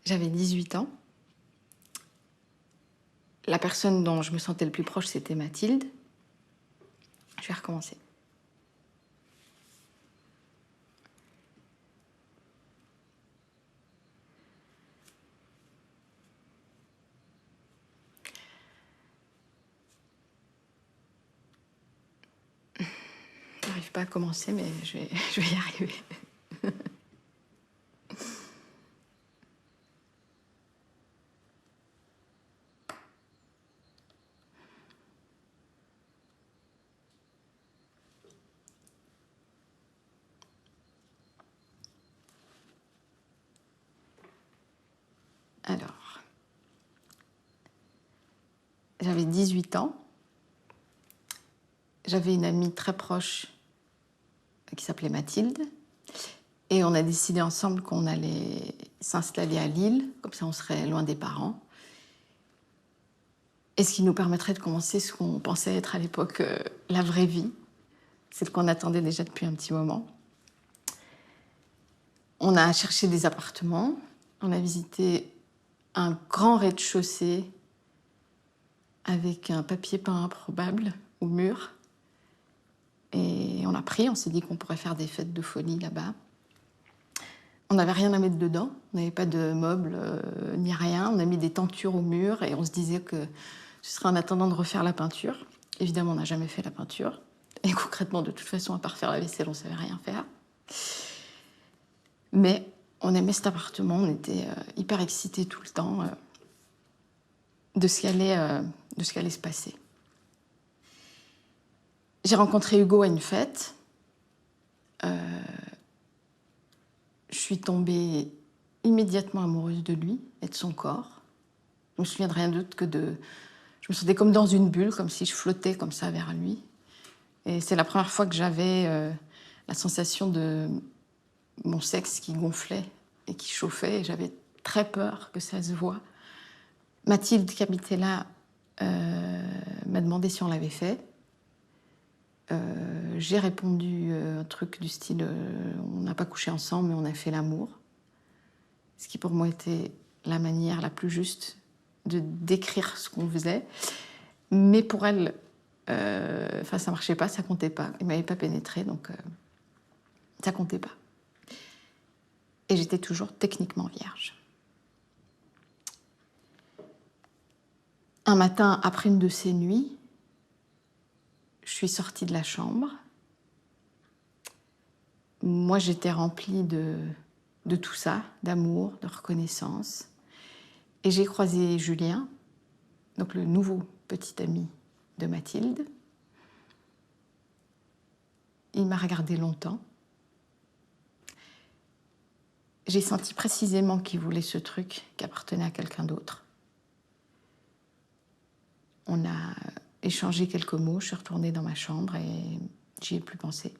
J'avais 18 ans. La personne dont je me sentais le plus proche, c'était Mathilde. Je vais recommencer. J'arrive pas à commencer, mais je vais y arriver. Alors, j'avais 18 ans. J'avais une amie très proche qui s'appelait Mathilde. Et on a décidé ensemble qu'on allait s'installer à Lille, comme ça on serait loin des parents. Et ce qui nous permettrait de commencer ce qu'on pensait être à l'époque la vraie vie, celle qu'on attendait déjà depuis un petit moment. On a cherché des appartements, on a visité un grand rez-de-chaussée avec un papier peint improbable au mur. Et on s'est dit qu'on pourrait faire des fêtes de folie là-bas. On n'avait rien à mettre dedans, on n'avait pas de meubles ni rien. On a mis des tentures au mur et on se disait que ce serait en attendant de refaire la peinture. Évidemment, on n'a jamais fait la peinture. Et concrètement, de toute façon, à part faire la vaisselle, on ne savait rien faire. Mais on aimait cet appartement, on était hyper excités tout le temps de ce qui allait se passer. J'ai rencontré Hugo à une fête. Je suis tombée immédiatement amoureuse de lui et de son corps. Je me souviens de rien d'autre que de... Je me sentais comme dans une bulle, comme si je flottais comme ça vers lui. Et c'est la première fois que j'avais la sensation de mon sexe qui gonflait et qui chauffait. Et j'avais très peur que ça se voie. Mathilde, qui habitait là, m'a demandé si on l'avait fait. J'ai répondu un truc du style on n'a pas couché ensemble, mais on a fait l'amour. Ce qui pour moi était la manière la plus juste de décrire ce qu'on faisait. Mais pour elle, ça marchait pas, ça comptait pas. Il m'avait pas pénétré, donc ça comptait pas. Et j'étais toujours techniquement vierge. Un matin, après une de ces nuits, je suis sortie de la chambre. Moi, j'étais remplie de tout ça, d'amour, de reconnaissance. Et j'ai croisé Julien, donc le nouveau petit ami de Mathilde. Il m'a regardé longtemps. J'ai senti précisément qu'il voulait ce truc qui appartenait à quelqu'un d'autre. On a échangé quelques mots, je suis retournée dans ma chambre et j'y ai plus pensé.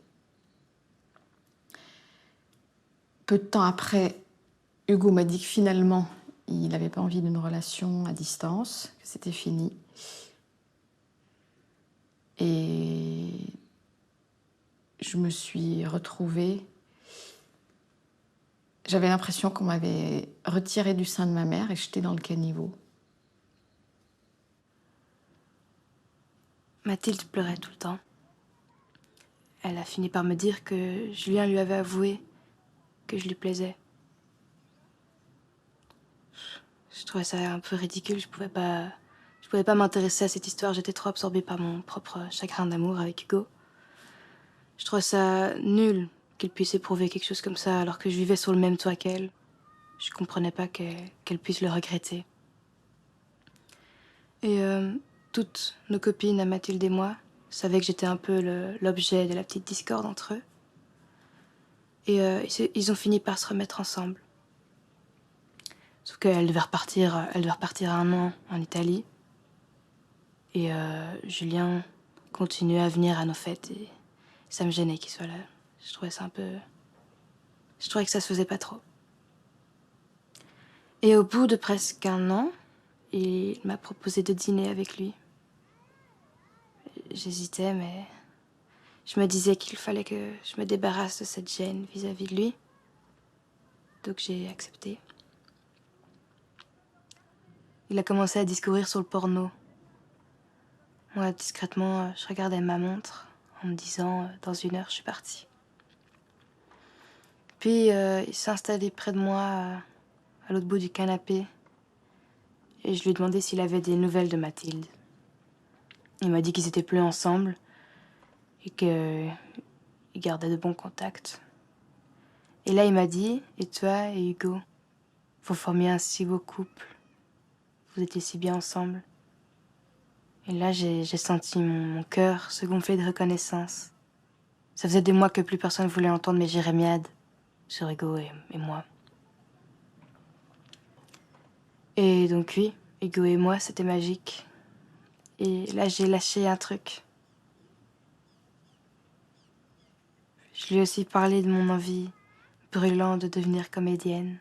Peu de temps après, Hugo m'a dit que finalement, il n'avait pas envie d'une relation à distance, que c'était fini. Et je me suis retrouvée... J'avais l'impression qu'on m'avait retirée du sein de ma mère et jetée dans le caniveau. Mathilde pleurait tout le temps. Elle a fini par me dire que Julien lui avait avoué que je lui plaisais. Je trouvais ça un peu ridicule, je pouvais pas m'intéresser à cette histoire, j'étais trop absorbée par mon propre chagrin d'amour avec Hugo. Je trouvais ça nul qu'il puisse éprouver quelque chose comme ça alors que je vivais sur le même toit qu'elle. Je comprenais pas qu'elle puisse le regretter. Et toutes nos copines, à Mathilde et moi, savaient que j'étais un peu l'objet de la petite discorde entre eux. Et ils ont fini par se remettre ensemble. Sauf qu'elle devait repartir à 1 an en Italie. Et Julien continuait à venir à nos fêtes et ça me gênait qu'il soit là. Je trouvais ça un peu... Je trouvais que ça se faisait pas trop. Et au bout de presque 1 an, il m'a proposé de dîner avec lui. J'hésitais, mais je me disais qu'il fallait que je me débarrasse de cette gêne vis-à-vis de lui. Donc j'ai accepté. il a commencé à discourir sur le porno. Moi, discrètement, je regardais ma montre en me disant dans 1 heure, je suis partie. Puis, il s'est installé près de moi, à l'autre bout du canapé, et je lui ai demandé s'il avait des nouvelles de Mathilde. Il m'a dit qu'ils étaient plus ensemble et qu'ils gardaient de bons contacts. Et là, il m'a dit, et toi et Hugo, vous formiez un si beau couple. Vous étiez si bien ensemble. Et là, j'ai senti mon cœur se gonfler de reconnaissance. Ça faisait des mois que plus personne voulait entendre mes jérémiades sur Hugo et moi. Et donc oui, Hugo et moi, c'était magique. Et là, j'ai lâché un truc. Je lui ai aussi parlé de mon envie brûlante de devenir comédienne.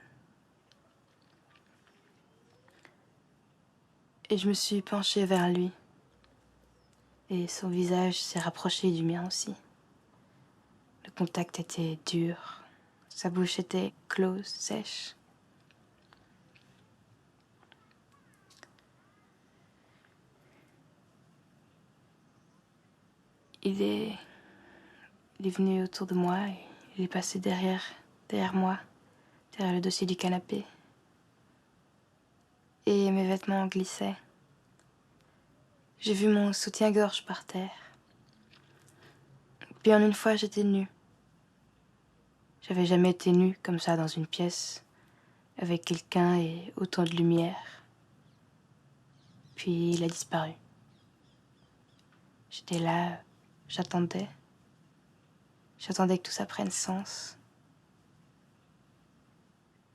Et je me suis penchée vers lui. Et son visage s'est rapproché du mien aussi. Le contact était dur. Sa bouche était close, sèche. Il est venu autour de moi et il est passé derrière moi, derrière le dossier du canapé. Et mes vêtements glissaient. J'ai vu mon soutien-gorge par terre. Puis en une fois, j'étais nue. J'avais jamais été nue comme ça dans une pièce, avec quelqu'un et autant de lumière. Puis il a disparu. J'étais là, j'attendais. J'attendais que tout ça prenne sens.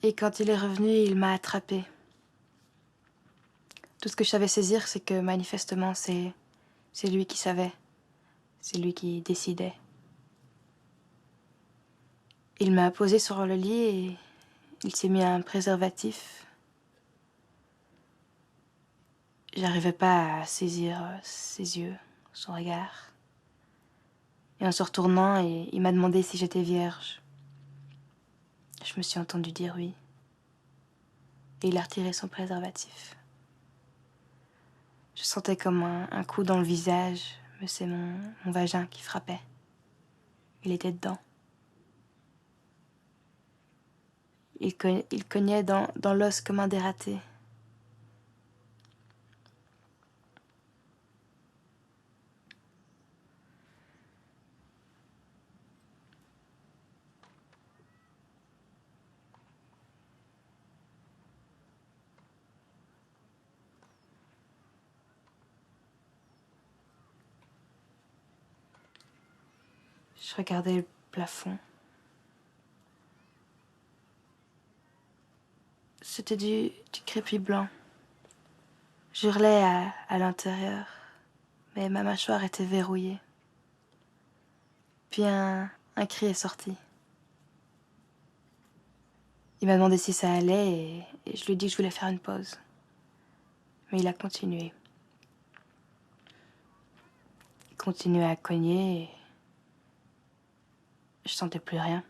Et quand il est revenu, il m'a attrapée. Tout ce que je savais saisir, c'est que manifestement, c'est lui qui savait. C'est lui qui décidait. Il m'a posée sur le lit et il s'est mis un préservatif. J'arrivais pas à saisir ses yeux, son regard. Et en se retournant, il m'a demandé si j'étais vierge. Je me suis entendue dire oui. Et il a retiré son préservatif. Je sentais comme un coup dans le visage, mais c'est mon vagin qui frappait. Il était dedans. Il cognait dans l'os comme un dératé. Je regardais le plafond. C'était du crépi blanc. J'hurlais à l'intérieur, mais ma mâchoire était verrouillée. Puis un cri est sorti. Il m'a demandé si ça allait et je lui ai dit que je voulais faire une pause. Mais il a continué. Il continuait à cogner et je sentais plus rien.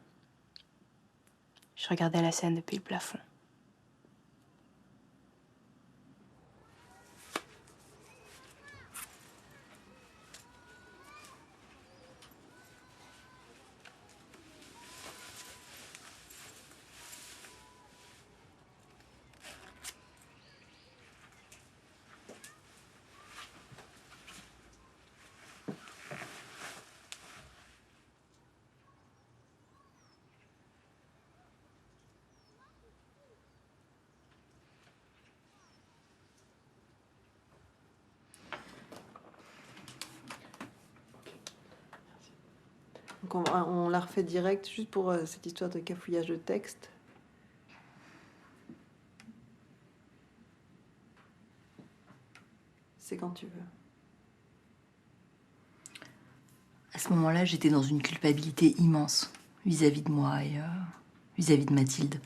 Je regardais la scène depuis le plafond. Donc on la refait direct, juste pour cette histoire de cafouillage de texte. C'est quand tu veux. À ce moment-là, j'étais dans une culpabilité immense vis-à-vis de moi et vis-à-vis de Mathilde.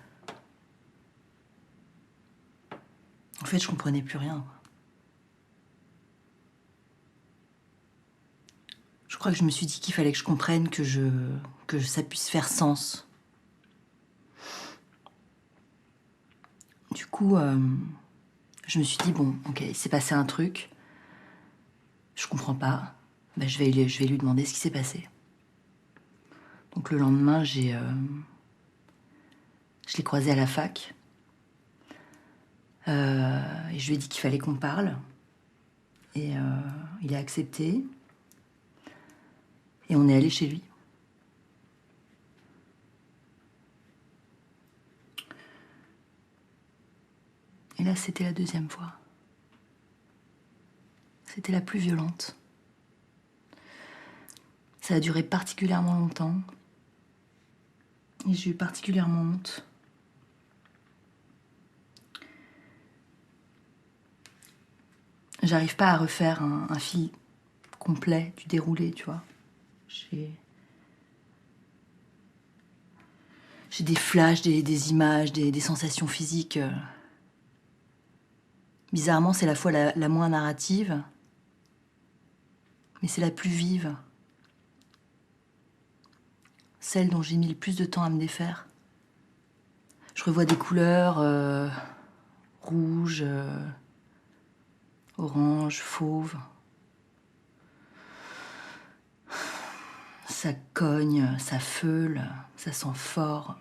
En fait, je comprenais plus rien. Je crois que je me suis dit qu'il fallait que je comprenne que ça puisse faire sens. Du coup, Je me suis dit, bon, ok, il s'est passé un truc. Je comprends pas. Ben, je vais lui demander ce qui s'est passé. Donc le lendemain, je l'ai croisé à la fac. Et je lui ai dit qu'il fallait qu'on parle. Et il a accepté. Et on est allé chez lui. Et là, c'était la deuxième fois. C'était la plus violente. Ça a duré particulièrement longtemps. Et j'ai eu particulièrement honte. J'arrive pas à refaire un fil complet du déroulé, tu vois. J'ai des flashs, des images, des sensations physiques. Bizarrement, c'est la fois la moins narrative, mais c'est la plus vive. Celle dont j'ai mis le plus de temps à me défaire. Je revois des couleurs rouge, orange, fauve. Ça cogne, ça feule, ça sent fort.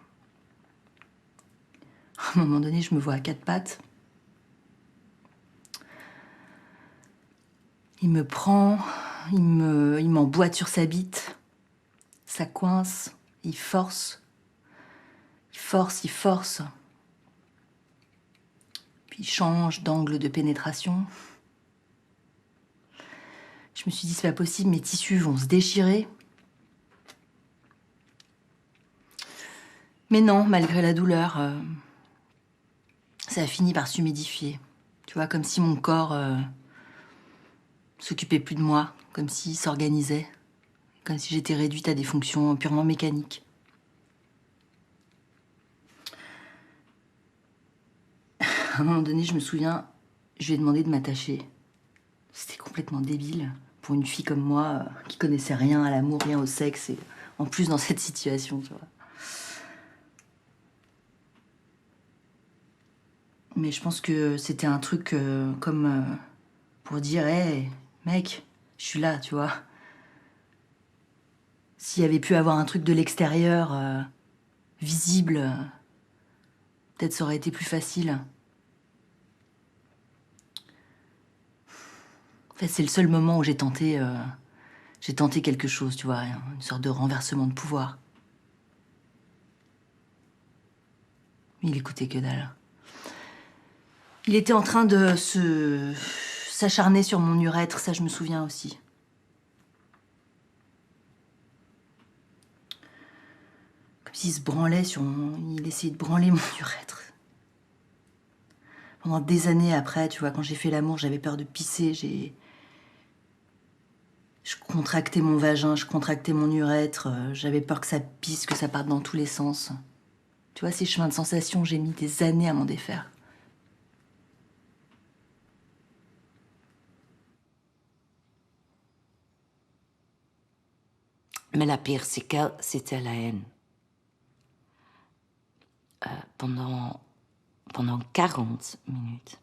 À un moment donné, je me vois à quatre pattes. Il me prend, il m'emboîte sur sa bite. Ça coince, il force. Il force, il force. Puis il change d'angle de pénétration. Je me suis dit, c'est pas possible, mes tissus vont se déchirer. Mais non, malgré la douleur, ça a fini par s'humidifier. Tu vois, comme si mon corps s'occupait plus de moi, comme s'il s'organisait, comme si j'étais réduite à des fonctions purement mécaniques. À un moment donné, je me souviens, je lui ai demandé de m'attacher. C'était complètement débile pour une fille comme moi qui connaissait rien à l'amour, rien au sexe, et en plus dans cette situation, tu vois. Mais je pense que c'était un truc comme pour dire, hé, mec, je suis là, tu vois. S'il y avait pu avoir un truc de l'extérieur, visible, peut-être ça aurait été plus facile. En fait, c'est le seul moment où j'ai tenté quelque chose, tu vois, une sorte de renversement de pouvoir. Mais il écoutait que dalle. Il était en train de s'acharner sur mon urètre, ça je me souviens aussi. Comme s'il se branlait sur il essayait de branler mon urètre. Pendant des années après, tu vois, quand j'ai fait l'amour, j'avais peur de pisser, je contractais mon vagin, je contractais mon urètre, j'avais peur que ça pisse, que ça parte dans tous les sens. Tu vois, ces chemins de sensation, j'ai mis des années à m'en défaire. Mais la pire, c'est que c'était la haine. Pendant 40 minutes,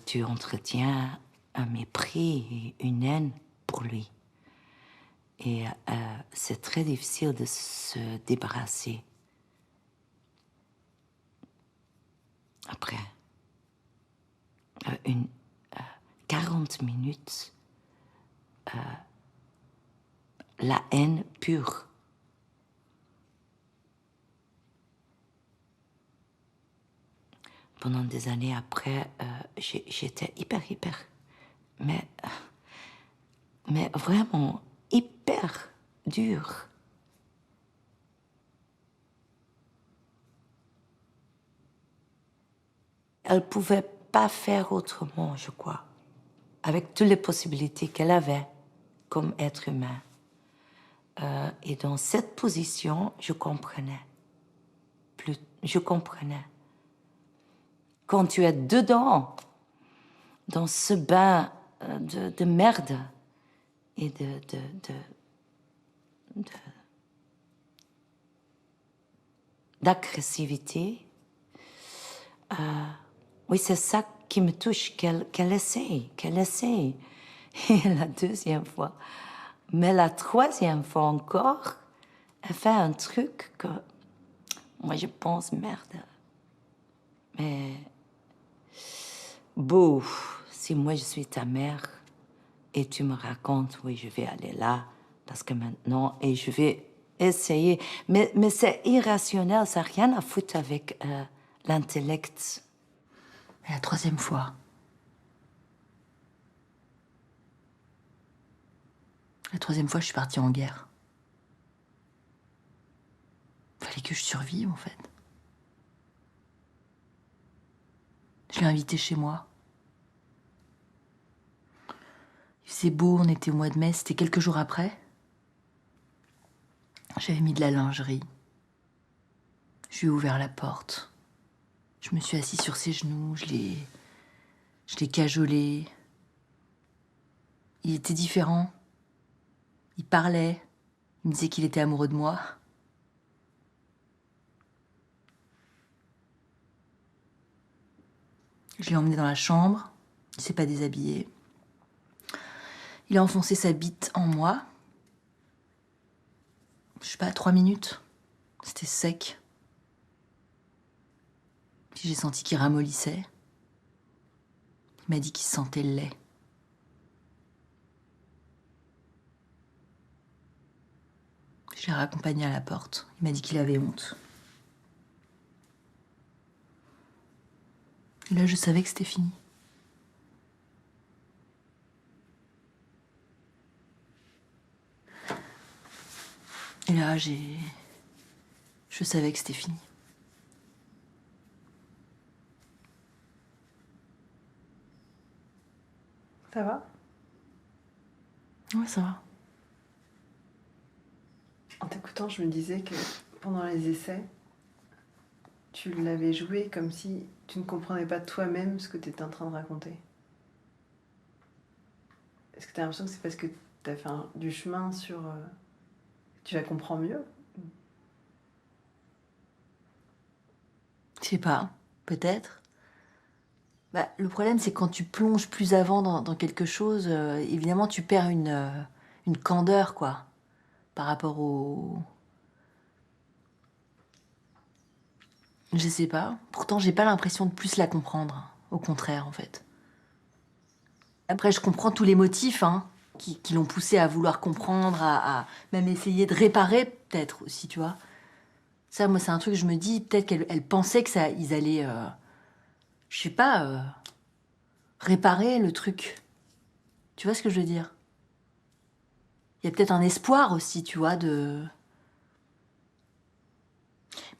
tu entretiens un mépris et une haine pour lui. Et c'est très difficile de se débarrasser. Après 40 minutes, la haine pure. Pendant des années après, j'étais hyper, mais vraiment hyper dure. Elle pouvait pas faire autrement, je crois, avec toutes les possibilités qu'elle avait comme être humain. Et dans cette position, je comprenais. Je comprenais. Quand tu es dedans, dans ce bain de merde et d'agressivité, Oui, c'est ça qui me touche, qu'elle essaye. Et la deuxième fois. Mais la troisième fois encore, elle fait un truc que moi je pense merde. Mais bon, si moi je suis ta mère et tu me racontes, oui, je vais aller là, parce que maintenant, et je vais essayer. Mais c'est irrationnel, ça n'a rien à foutre avec l'intellect. Et la troisième fois. La troisième fois, je suis partie en guerre. Fallait que je survive, en fait. Je l'ai invité chez moi. Il faisait beau, on était au mois de mai, c'était quelques jours après. J'avais mis de la lingerie. Je lui ai ouvert la porte. Je me suis assise sur ses genoux, je l'ai cajolé. Il était différent. Il parlait. Il me disait qu'il était amoureux de moi. Je l'ai emmené dans la chambre. Il s'est pas déshabillé. Il a enfoncé sa bite en moi. Je sais pas, 3 minutes. C'était sec. Puis j'ai senti qu'il ramollissait. Il m'a dit qu'il sentait le lait. Je l'ai raccompagné à la porte. Il m'a dit qu'il avait honte. Et là, je savais que c'était fini. Et là, je savais que c'était fini. Ça va? Ouais, ça va. En t'écoutant, je me disais que pendant les essais, tu l'avais joué comme si tu ne comprenais pas toi-même ce que tu étais en train de raconter. Est-ce que tu as l'impression que c'est parce que tu as fait du chemin sur... tu la comprends mieux? Je sais pas, peut-être. Bah, le problème, c'est quand tu plonges plus avant dans quelque chose, évidemment, tu perds une candeur, quoi, par rapport au... Je sais pas. Pourtant, j'ai pas l'impression de plus la comprendre. Au contraire, en fait. Après, je comprends tous les motifs, hein, qui l'ont poussé à vouloir comprendre, à même essayer de réparer, peut-être aussi, tu vois. Ça, moi, c'est un truc, je me dis, peut-être qu'elle pensait que ça, ils allaient, je sais pas, réparer le truc. Tu vois ce que je veux dire? Il y a peut-être un espoir aussi, tu vois, de...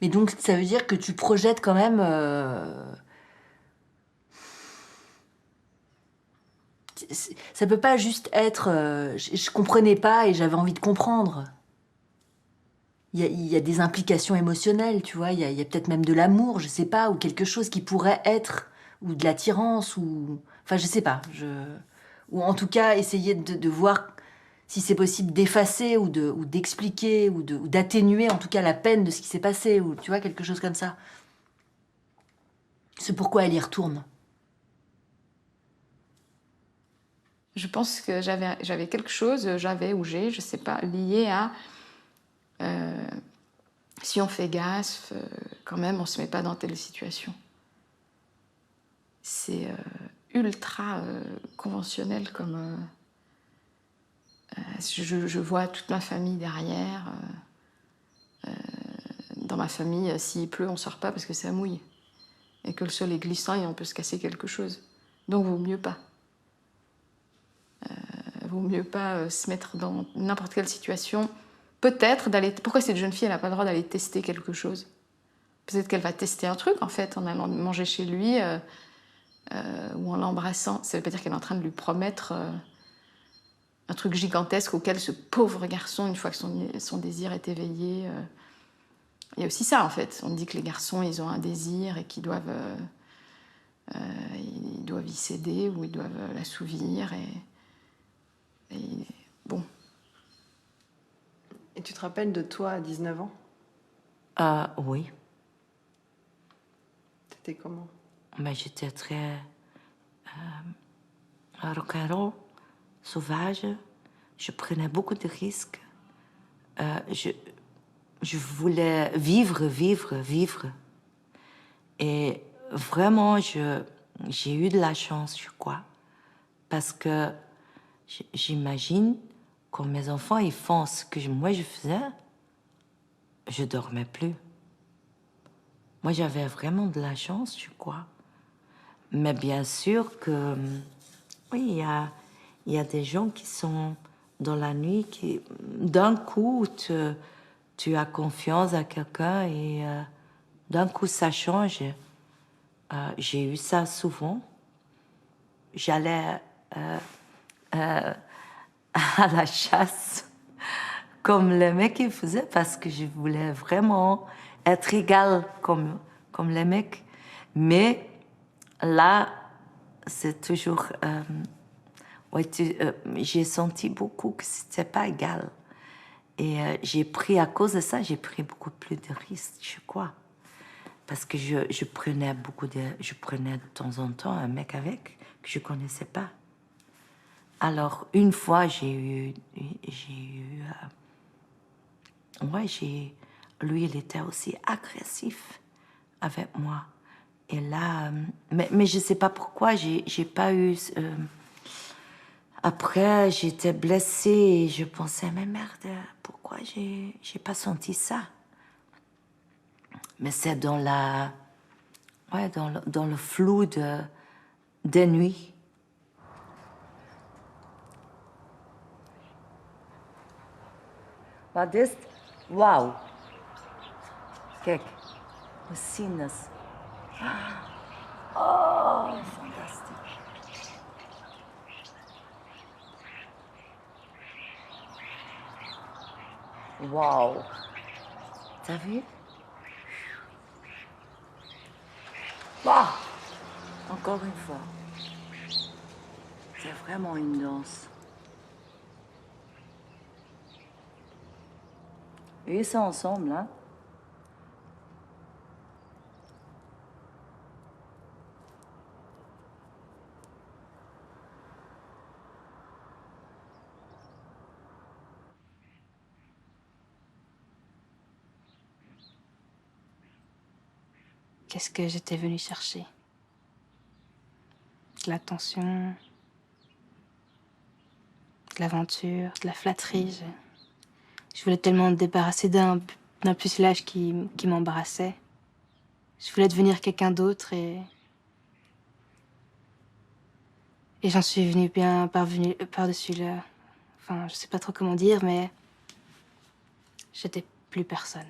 Mais donc, ça veut dire que tu projettes quand même... Ça peut pas juste être... je comprenais pas et j'avais envie de comprendre. Il y a des implications émotionnelles, tu vois. Il y a peut-être même de l'amour, je sais pas, ou quelque chose qui pourrait être... Ou de l'attirance, ou... Enfin, je sais pas. Ou en tout cas, essayer de voir si c'est possible d'effacer ou d'expliquer ou d'atténuer en tout cas la peine de ce qui s'est passé, ou tu vois, quelque chose comme ça. C'est pourquoi elle y retourne. Je pense que j'avais quelque chose, ou j'ai, je sais pas, lié à si on fait gaffe, quand même, on se met pas dans telle situation. C'est ultra conventionnel comme... je vois toute ma famille derrière. Dans ma famille, s'il pleut, on sort pas parce que ça mouille. Et que le sol est glissant et on peut se casser quelque chose. Donc vaut mieux pas. Vaut mieux pas se mettre dans n'importe quelle situation. Peut-être d'aller... Pourquoi cette jeune fille, elle n'a pas le droit d'aller tester quelque chose? Peut-être qu'elle va tester un truc, en fait, en allant manger chez lui ou en l'embrassant. Ça veut pas dire qu'elle est en train de lui promettre un truc gigantesque auquel ce pauvre garçon, une fois que son désir est éveillé... Il y a aussi ça, en fait. On dit que les garçons, ils ont un désir et qu'ils doivent y céder ou ils doivent l'assouvir. Et bon. Et tu te rappelles de toi à 19 ans? Oui. T'étais comment? mais j'étais très rock'n'roll, sauvage. Je prenais beaucoup de risques. Je voulais vivre. Et vraiment, j'ai eu de la chance, je crois. Parce que j'imagine quand mes enfants ils font ce que moi je faisais, je dormais plus. Moi, j'avais vraiment de la chance, je crois. Mais bien sûr que, oui, il y a des gens qui sont dans la nuit, qui, d'un coup, tu as confiance à quelqu'un et d'un coup, ça change. J'ai eu ça souvent. J'allais à la chasse, comme les mecs ils faisaient, parce que je voulais vraiment être égale comme les mecs. Mais là, c'est toujours... j'ai senti beaucoup que c'était pas égal. Et j'ai pris, à cause de ça, j'ai pris beaucoup plus de risques, je crois. Parce que je prenais de temps en temps un mec avec que je connaissais pas. Alors, une fois, lui, il était aussi agressif avec moi. Et là, mais je sais pas pourquoi, j'ai pas eu... Après, j'étais blessée et je pensais, mais merde, pourquoi j'ai pas senti ça? Mais c'est dans le flou des nuits. Maar dit, wauw. Kijk, we zien het. Oh, fantastisch. Wauw. T'as vu? Ah, encore une fois. C'est vraiment une danse. Et ça ensemble, hein? Qu'est-ce que j'étais venue chercher? De l'attention, de l'aventure, de la flatterie. Je voulais tellement me débarrasser d'un pucelage qui m'embarrassait. Je voulais devenir quelqu'un d'autre et j'en suis venue bien parvenue par-dessus le... Enfin, je sais pas trop comment dire, mais j'étais plus personne.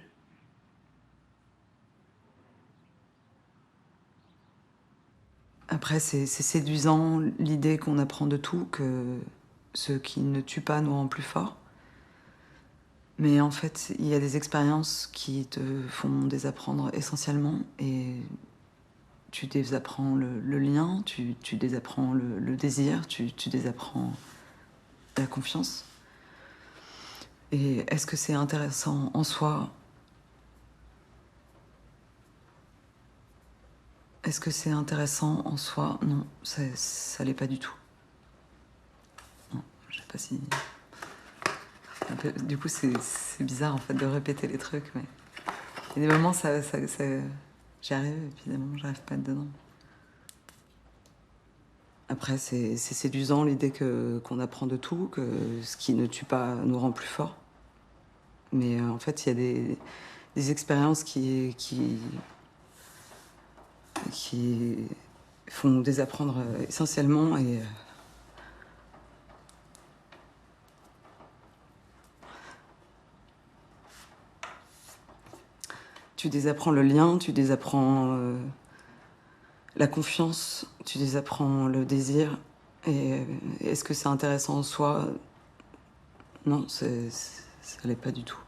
Après, c'est séduisant l'idée qu'on apprend de tout, que ce qui ne tue pas nous rend plus forts. Mais en fait, il y a des expériences qui te font désapprendre essentiellement, et tu désapprends le lien, tu désapprends le désir, tu désapprends la confiance. Et est-ce que c'est intéressant en soi? Est-ce que c'est intéressant en soi? Non, ça l'est pas du tout. Non, je sais pas si... Du coup, c'est bizarre en fait de répéter les trucs, mais il y a des moments, j'y arrive, et puis des moments, j'arrive pas à être dedans. Après, c'est séduisant l'idée qu'on apprend de tout, que ce qui ne tue pas nous rend plus forts. Mais en fait, il y a des expériences qui font désapprendre essentiellement, et tu désapprends le lien, tu désapprends la confiance, tu désapprends le désir. Et est-ce que c'est intéressant en soi? Non, ça l'est pas du tout.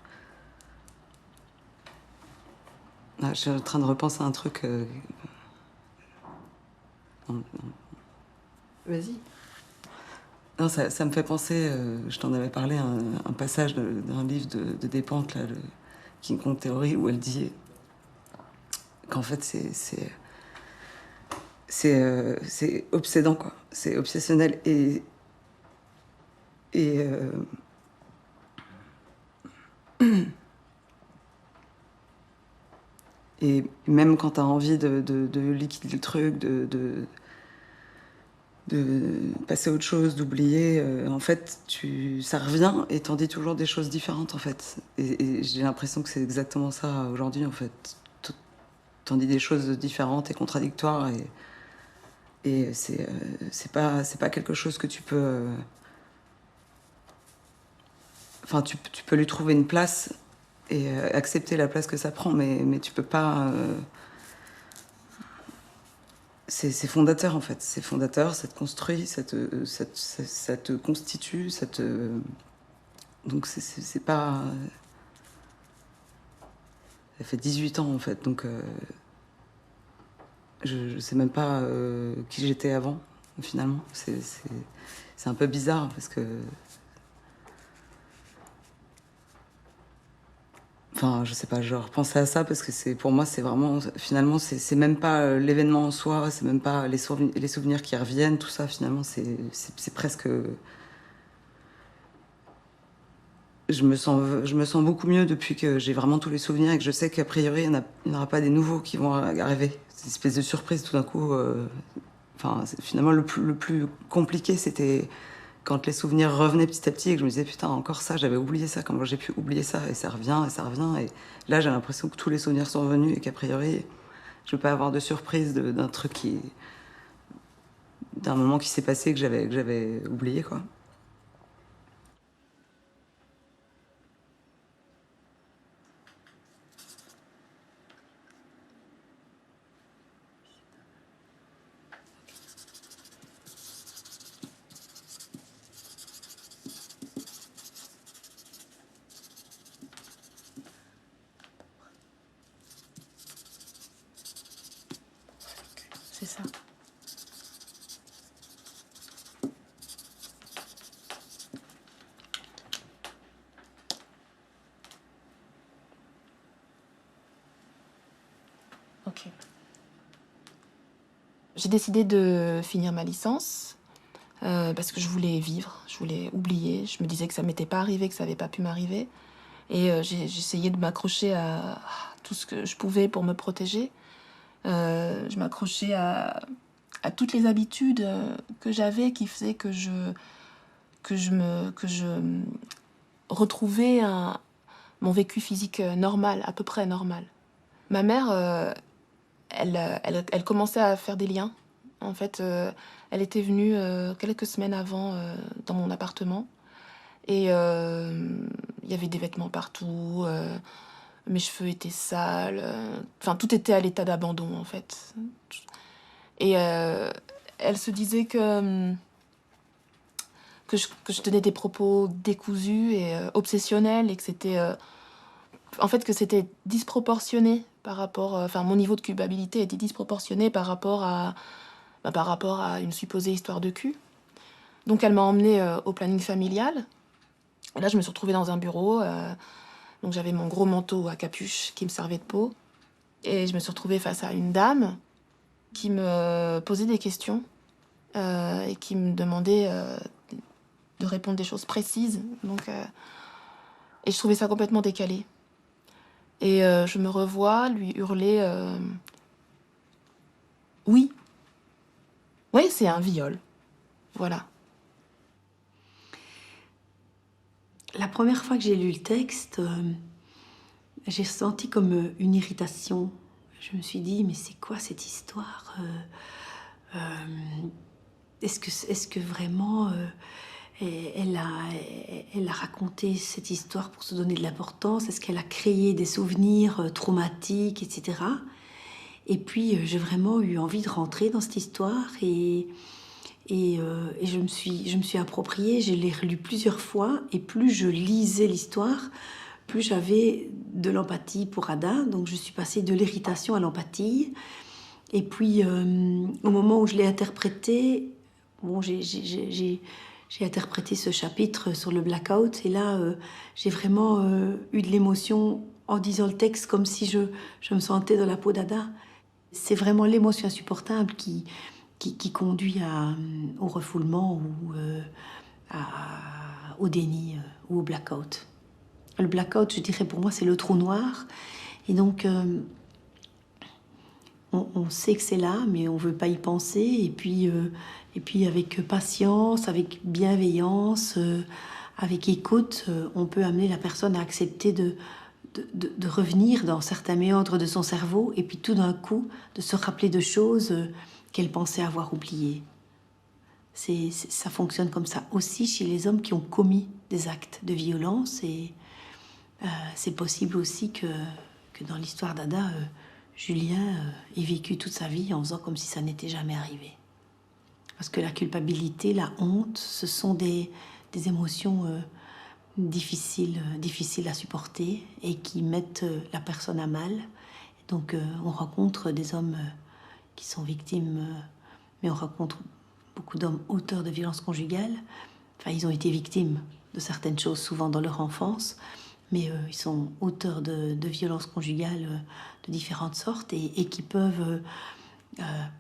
Ah, je suis en train de repenser à un truc... Non. Vas-y. Non, ça me fait penser, je t'en avais parlé, un passage d'un livre de Despentes, là, King Kong Theory, où elle dit qu'en fait, c'est obsédant, quoi. C'est obsessionnel. Et même quand t'as envie de liquider le truc, de passer à autre chose, d'oublier, en fait, ça revient et t'en dis toujours des choses différentes, en fait. Et j'ai l'impression que c'est exactement ça aujourd'hui, en fait. T'en dis des choses différentes et contradictoires et c'est pas quelque chose que tu peux... Enfin, tu peux lui trouver une place et accepter la place que ça prend, mais tu peux pas... C'est fondateur, en fait. C'est fondateur, ça te construit, ça te constitue, ça te... Donc c'est pas... Ça fait 18 ans, en fait, donc... Je sais même pas qui j'étais avant, finalement. C'est un peu bizarre, parce que... Enfin, je sais pas, je repensais à ça parce que pour moi, c'est vraiment, finalement, c'est même pas l'événement en soi, c'est même pas les souvenirs qui reviennent, tout ça, finalement, c'est presque... Je me sens beaucoup mieux depuis que j'ai vraiment tous les souvenirs et que je sais qu'a priori, il n'y en aura pas des nouveaux qui vont arriver. C'est une espèce de surprise tout d'un coup. Enfin, finalement, le plus compliqué, c'était quand les souvenirs revenaient petit à petit et que je me disais putain, encore ça, j'avais oublié ça, comment j'ai pu oublier ça, et ça revient et ça revient. Et là, j'ai l'impression que tous les souvenirs sont revenus et qu'a priori, je ne vais pas avoir de surprise d'un truc d'un moment qui s'est passé que j'avais oublié, quoi. C'est ça. Ok. J'ai décidé de finir ma licence parce que je voulais vivre, je voulais oublier. Je me disais que ça m'était pas arrivé, que ça avait pas pu m'arriver. Et j'essayais de m'accrocher à tout ce que je pouvais pour me protéger. Je m'accrochais à toutes les habitudes que j'avais qui faisaient que je retrouvais mon vécu physique normal, à peu près normal. Ma mère, elle commençait à faire des liens. En fait, elle était venue quelques semaines avant dans mon appartement. Et il y avait des vêtements partout, mes cheveux étaient sales. Enfin, tout était à l'état d'abandon, en fait. Et elle se disait que je tenais des propos décousus et obsessionnels et que c'était... en fait, que c'était disproportionné par rapport... Enfin, mon niveau de culpabilité était disproportionné par rapport à une supposée histoire de cul. Donc, elle m'a emmenée au planning familial. Et là, je me suis retrouvée dans un bureau. Donc, j'avais mon gros manteau à capuche qui me servait de peau. Et je me suis retrouvée face à une dame qui me posait des questions et qui me demandait de répondre des choses précises. Donc, et je trouvais ça complètement décalé. Et je me revois lui hurler oui. Oui, c'est un viol. Voilà. La première fois que j'ai lu le texte, j'ai ressenti comme une irritation. Je me suis dit, mais c'est quoi cette histoire? Est-ce que vraiment elle a raconté cette histoire pour se donner de l'importance? Est-ce qu'elle a créé des souvenirs traumatiques, etc. Et puis, j'ai vraiment eu envie de rentrer dans cette histoire et je me suis appropriée, je l'ai relue plusieurs fois, et plus je lisais l'histoire, plus j'avais de l'empathie pour Ada. Donc je suis passée de l'irritation à l'empathie. Et puis au moment où je l'ai interprétée, bon, j'ai interprété ce chapitre sur le blackout, et là j'ai vraiment eu de l'émotion en disant le texte, comme si je me sentais dans la peau d'Ada. C'est vraiment l'émotion insupportable qui conduit au refoulement ou au déni ou au blackout. Le blackout, je dirais pour moi, c'est le trou noir. Et donc, on sait que c'est là, mais on ne veut pas y penser. Et puis avec patience, avec bienveillance, avec écoute, on peut amener la personne à accepter de revenir dans certains méandres de son cerveau et puis tout d'un coup de se rappeler de choses qu'elle pensait avoir oubliées. Ça fonctionne comme ça aussi chez les hommes qui ont commis des actes de violence et c'est possible aussi que dans l'histoire d'Ada, Julien ait vécu toute sa vie en faisant comme si ça n'était jamais arrivé. Parce que la culpabilité, la honte, ce sont des émotions difficiles à supporter et qui mettent la personne à mal. Donc on rencontre des hommes qui sont victimes, mais on rencontre beaucoup d'hommes auteurs de violences conjugales. Enfin, ils ont été victimes de certaines choses souvent dans leur enfance, mais ils sont auteurs de violences conjugales de différentes sortes et qui peuvent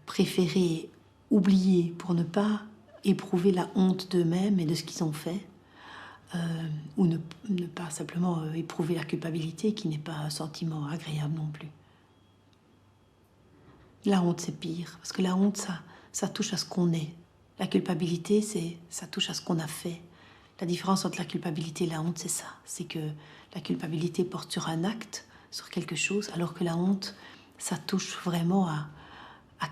préférer oublier pour ne pas éprouver la honte d'eux-mêmes et de ce qu'ils ont fait. Ou ne pas simplement éprouver la culpabilité, qui n'est pas un sentiment agréable non plus. La honte, c'est pire, parce que la honte, ça touche à ce qu'on est. La culpabilité, ça touche à ce qu'on a fait. La différence entre la culpabilité et la honte, c'est ça. C'est que la culpabilité porte sur un acte, sur quelque chose, alors que la honte, ça touche vraiment à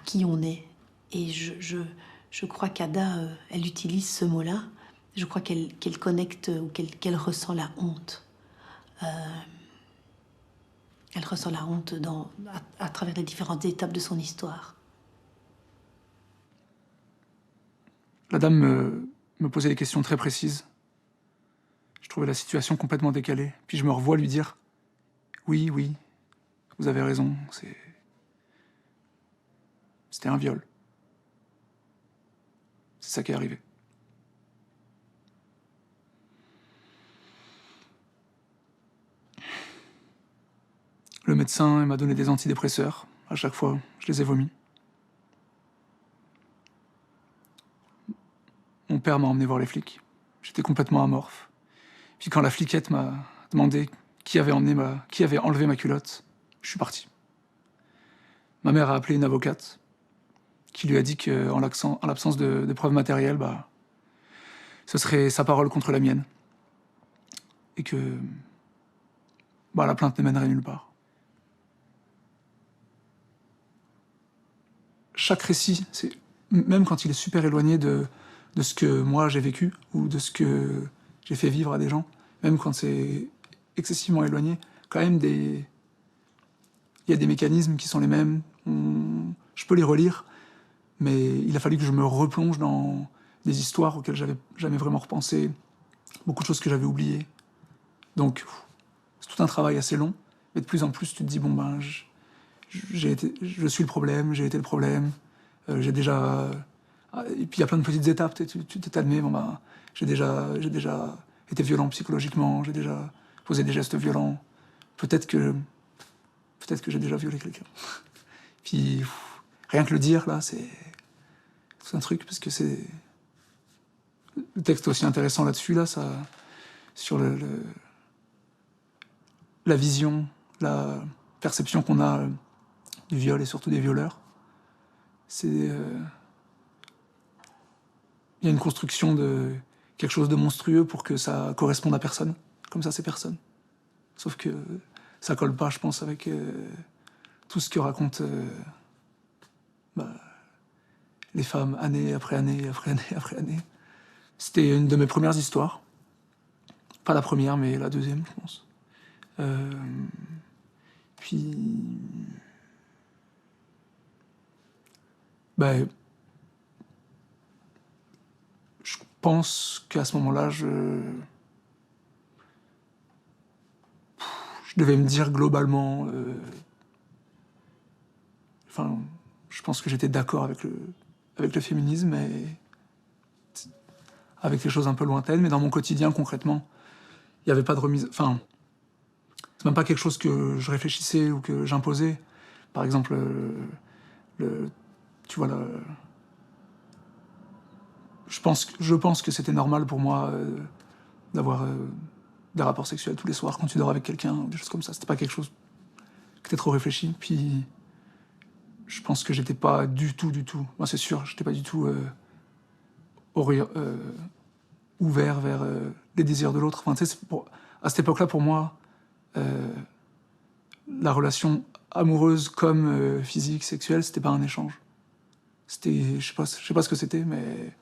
qui on est. Et je crois qu'Ada, elle utilise ce mot-là. Je crois qu'elle connecte ou qu'elle ressent la honte. Elle ressent la honte à travers les différentes étapes de son histoire. La dame me posait des questions très précises. Je trouvais la situation complètement décalée. Puis je me revois lui dire « Oui, oui, vous avez raison, c'était un viol. C'est ça qui est arrivé. » Le médecin m'a donné des antidépresseurs. À chaque fois, je les ai vomis. Mon père m'a emmené voir les flics. J'étais complètement amorphe. Puis quand la fliquette m'a demandé qui avait enlevé ma culotte, je suis parti. Ma mère a appelé une avocate qui lui a dit qu'en l'absence de preuves matérielles, ce serait sa parole contre la mienne. Et que la plainte ne mènerait nulle part. Chaque récit, même quand il est super éloigné de ce que moi j'ai vécu ou de ce que j'ai fait vivre à des gens, même quand c'est excessivement éloigné, quand même il y a des mécanismes qui sont les mêmes. Je peux les relire, mais il a fallu que je me replonge dans des histoires auxquelles j'avais jamais vraiment repensé, beaucoup de choses que j'avais oubliées. Donc, c'est tout un travail assez long, mais de plus en plus, tu te dis, je suis le problème, j'ai été le problème, j'ai déjà... Et puis il y a plein de petites étapes, tu t'admets, j'ai déjà été violent psychologiquement, j'ai déjà posé des gestes violents, peut-être que j'ai déjà violé quelqu'un. Puis rien que le dire, là, c'est tout un truc, parce que c'est... Le texte est aussi intéressant là-dessus, là, sur la vision, la perception qu'on a du viol et surtout des violeurs. Il y a une construction de quelque chose de monstrueux pour que ça corresponde à personne. Comme ça, c'est personne. Sauf que ça colle pas, je pense, avec tout ce que racontent les femmes année après année, après année, après année. C'était une de mes premières histoires. Pas la première, mais la deuxième, je pense. Puis... je pense qu'à ce moment-là, je devais me dire globalement... je pense que j'étais d'accord avec le féminisme, et avec les choses un peu lointaines, mais dans mon quotidien, concrètement, il n'y avait pas de remise... c'est même pas quelque chose que je réfléchissais ou que j'imposais. Par exemple, Tu vois, je pense que c'était normal pour moi d'avoir des rapports sexuels tous les soirs quand tu dors avec quelqu'un, ou des choses comme ça. C'était pas quelque chose qui était trop réfléchi. Puis je pense que j'étais pas du tout, moi c'est sûr, j'étais pas du tout ouvert vers les désirs de l'autre. Enfin, tu sais, à cette époque-là, pour moi, la relation amoureuse comme physique, sexuelle, c'était pas un échange. C'était, je sais pas ce que c'était, mais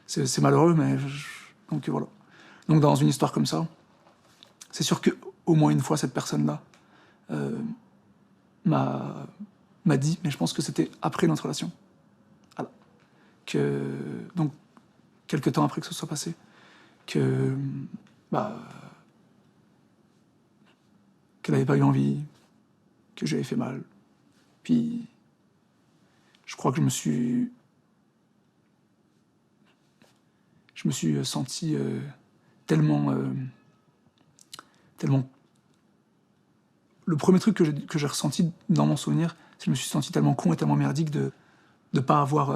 c'est malheureux, mais donc voilà. Donc dans une histoire comme ça, c'est sûr que au moins une fois cette personne-là m'a dit, mais je pense que c'était après notre relation, voilà, donc quelques temps après que ce soit passé, que qu'elle n'avait pas eu envie, que j'avais fait mal. Puis je crois que je me suis senti tellement... Le premier truc que j'ai ressenti dans mon souvenir, c'est que je me suis senti tellement con et tellement merdique de pas avoir...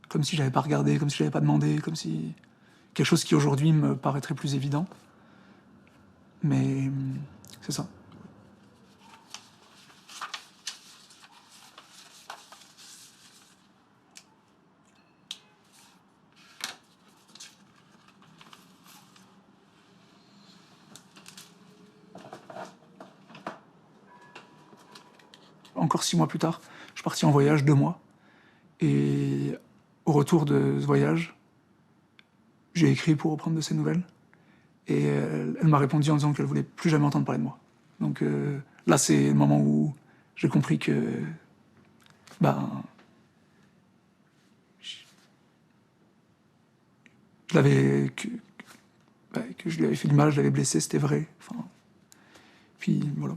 comme si j'avais pas regardé, comme si j'avais pas demandé, comme si... Quelque chose qui aujourd'hui me paraîtrait plus évident. Mais c'est ça. Encore 6 mois plus tard, je suis parti en voyage 2 mois. Et au retour de ce voyage, j'ai écrit pour reprendre de ses nouvelles. Et elle m'a répondu en disant qu'elle voulait plus jamais entendre parler de moi. Donc là, c'est le moment où j'ai compris que... que je lui avais fait du mal, je l'avais blessé, c'était vrai. Enfin, puis voilà.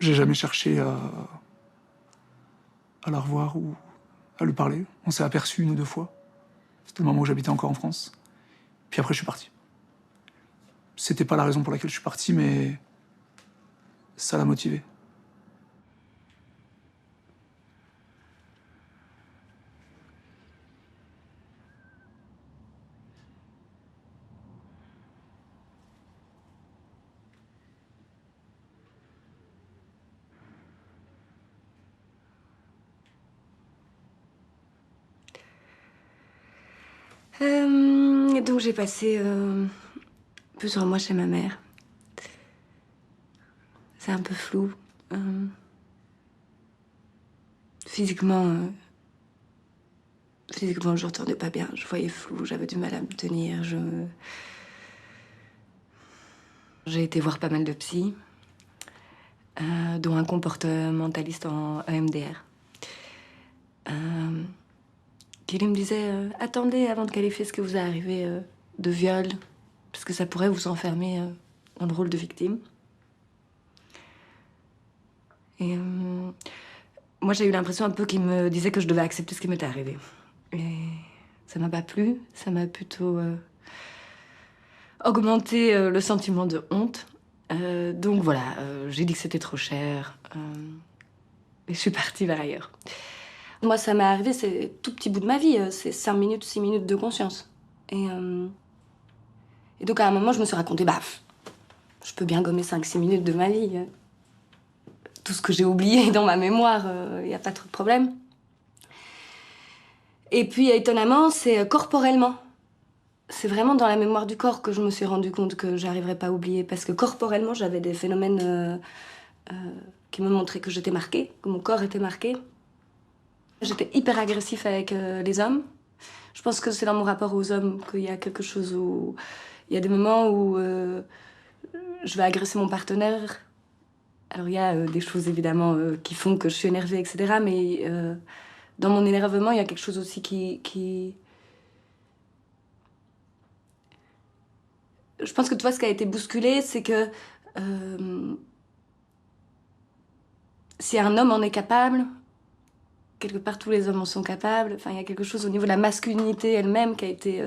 J'ai jamais cherché à la revoir ou à lui parler. On s'est aperçus 1 ou 2 fois. C'était le moment où j'habitais encore en France. Puis après, je suis parti. C'était pas la raison pour laquelle je suis parti, mais ça l'a motivé. Donc j'ai passé plusieurs mois chez ma mère. C'est un peu flou. Physiquement, je retournais pas bien. Je voyais flou, j'avais du mal à me tenir. J'ai été voir pas mal de psy, dont un comportementaliste en EMDR. Qui me disait attendez avant de qualifier ce que vous est arrivé de viol, parce que ça pourrait vous enfermer dans le rôle de victime. Et moi, j'ai eu l'impression un peu qu'il me disait que je devais accepter ce qui m'était arrivé. Et ça m'a pas plu, ça m'a plutôt augmenté le sentiment de honte. Donc voilà, j'ai dit que c'était trop cher et je suis partie vers ailleurs. Moi, ça m'est arrivé, c'est tout petit bout de ma vie, c'est 5 minutes, 6 minutes de conscience. Et donc à un moment, je me suis raconté, je peux bien gommer 5-6 minutes de ma vie. Tout ce que j'ai oublié dans ma mémoire, il n'y a pas trop de problème. Et puis étonnamment, c'est corporellement. C'est vraiment dans la mémoire du corps que je me suis rendu compte que j'arriverais pas à oublier. Parce que corporellement, j'avais des phénomènes qui me montraient que j'étais marquée, que mon corps était marqué. J'étais hyper agressif avec les hommes. Je pense que c'est dans mon rapport aux hommes qu'il y a quelque chose où... Il y a des moments où je vais agresser mon partenaire. Alors il y a des choses évidemment qui font que je suis énervée, etc. Mais dans mon énervement, il y a quelque chose aussi qui... Je pense que tu vois, ce qui a été bousculé, c'est que si un homme en est capable... Quelque part, tous les hommes en sont capables. Enfin, il y a quelque chose au niveau de la masculinité elle-même qui a été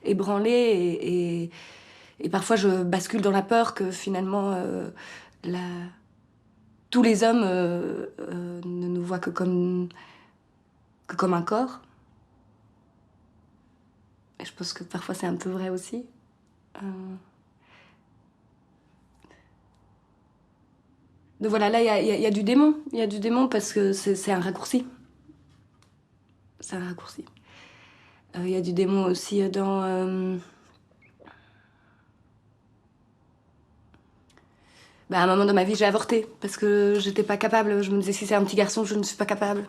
ébranlée. Et parfois, je bascule dans la peur que finalement, tous les hommes ne nous voient que comme un corps. Et je pense que parfois c'est un peu vrai aussi. Donc voilà, là il y a du démon. Il y a du démon parce que c'est un raccourci. C'est un raccourci. Il y a du démon aussi dans... Bah, à un moment dans ma vie, j'ai avorté parce que j'étais pas capable. Je me disais, si c'est un petit garçon, je ne suis pas capable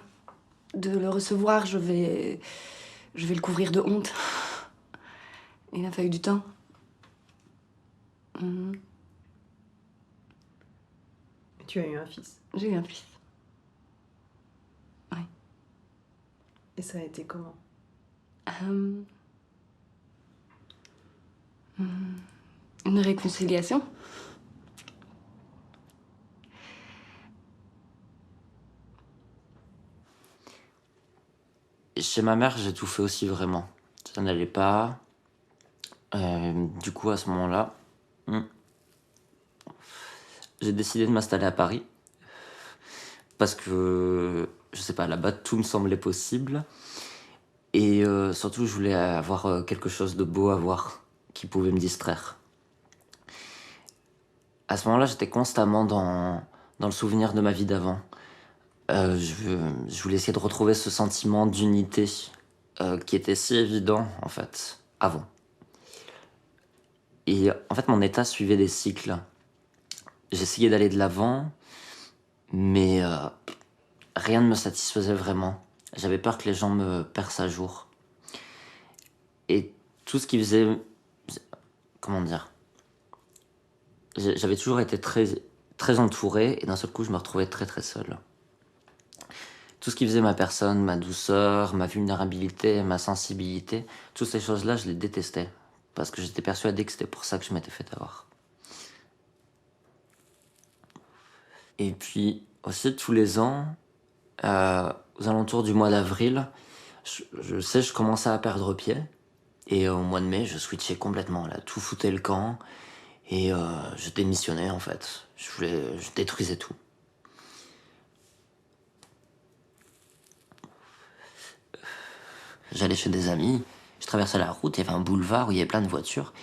de le recevoir. Je vais le couvrir de honte. Il a fallu du temps. Tu as eu un fils. J'ai eu un fils. Oui. Et ça a été comment? Une réconciliation. Chez ma mère, j'ai tout fait aussi vraiment. Ça n'allait pas. Du coup, à ce moment-là, j'ai décidé de m'installer à Paris. Parce que, je sais pas, là-bas, tout me semblait possible. Et surtout, je voulais avoir quelque chose de beau à voir, qui pouvait me distraire. À ce moment-là, j'étais constamment dans le souvenir de ma vie d'avant. Je voulais essayer de retrouver ce sentiment d'unité qui était si évident, en fait, avant. Et en fait, mon état suivait des cycles. J'essayais d'aller de l'avant, mais rien ne me satisfaisait vraiment. J'avais peur que les gens me percent à jour. Et tout ce qui faisait... Comment dire? J'avais toujours été très entouré, et d'un seul coup, je me retrouvais très très seul. Tout ce qui faisait ma personne, ma douceur, ma vulnérabilité, ma sensibilité, toutes ces choses-là, je les détestais. Parce que j'étais persuadé que c'était pour ça que je m'étais fait avoir. Et puis, aussi, tous les ans, aux alentours du mois d'avril, je commençais à perdre pied. Et au mois de mai, je switchais complètement, là, tout foutait le camp. Et je démissionnais, en fait. Je détruisais tout. J'allais chez des amis, je traversais la route, il y avait un boulevard où il y avait plein de voitures.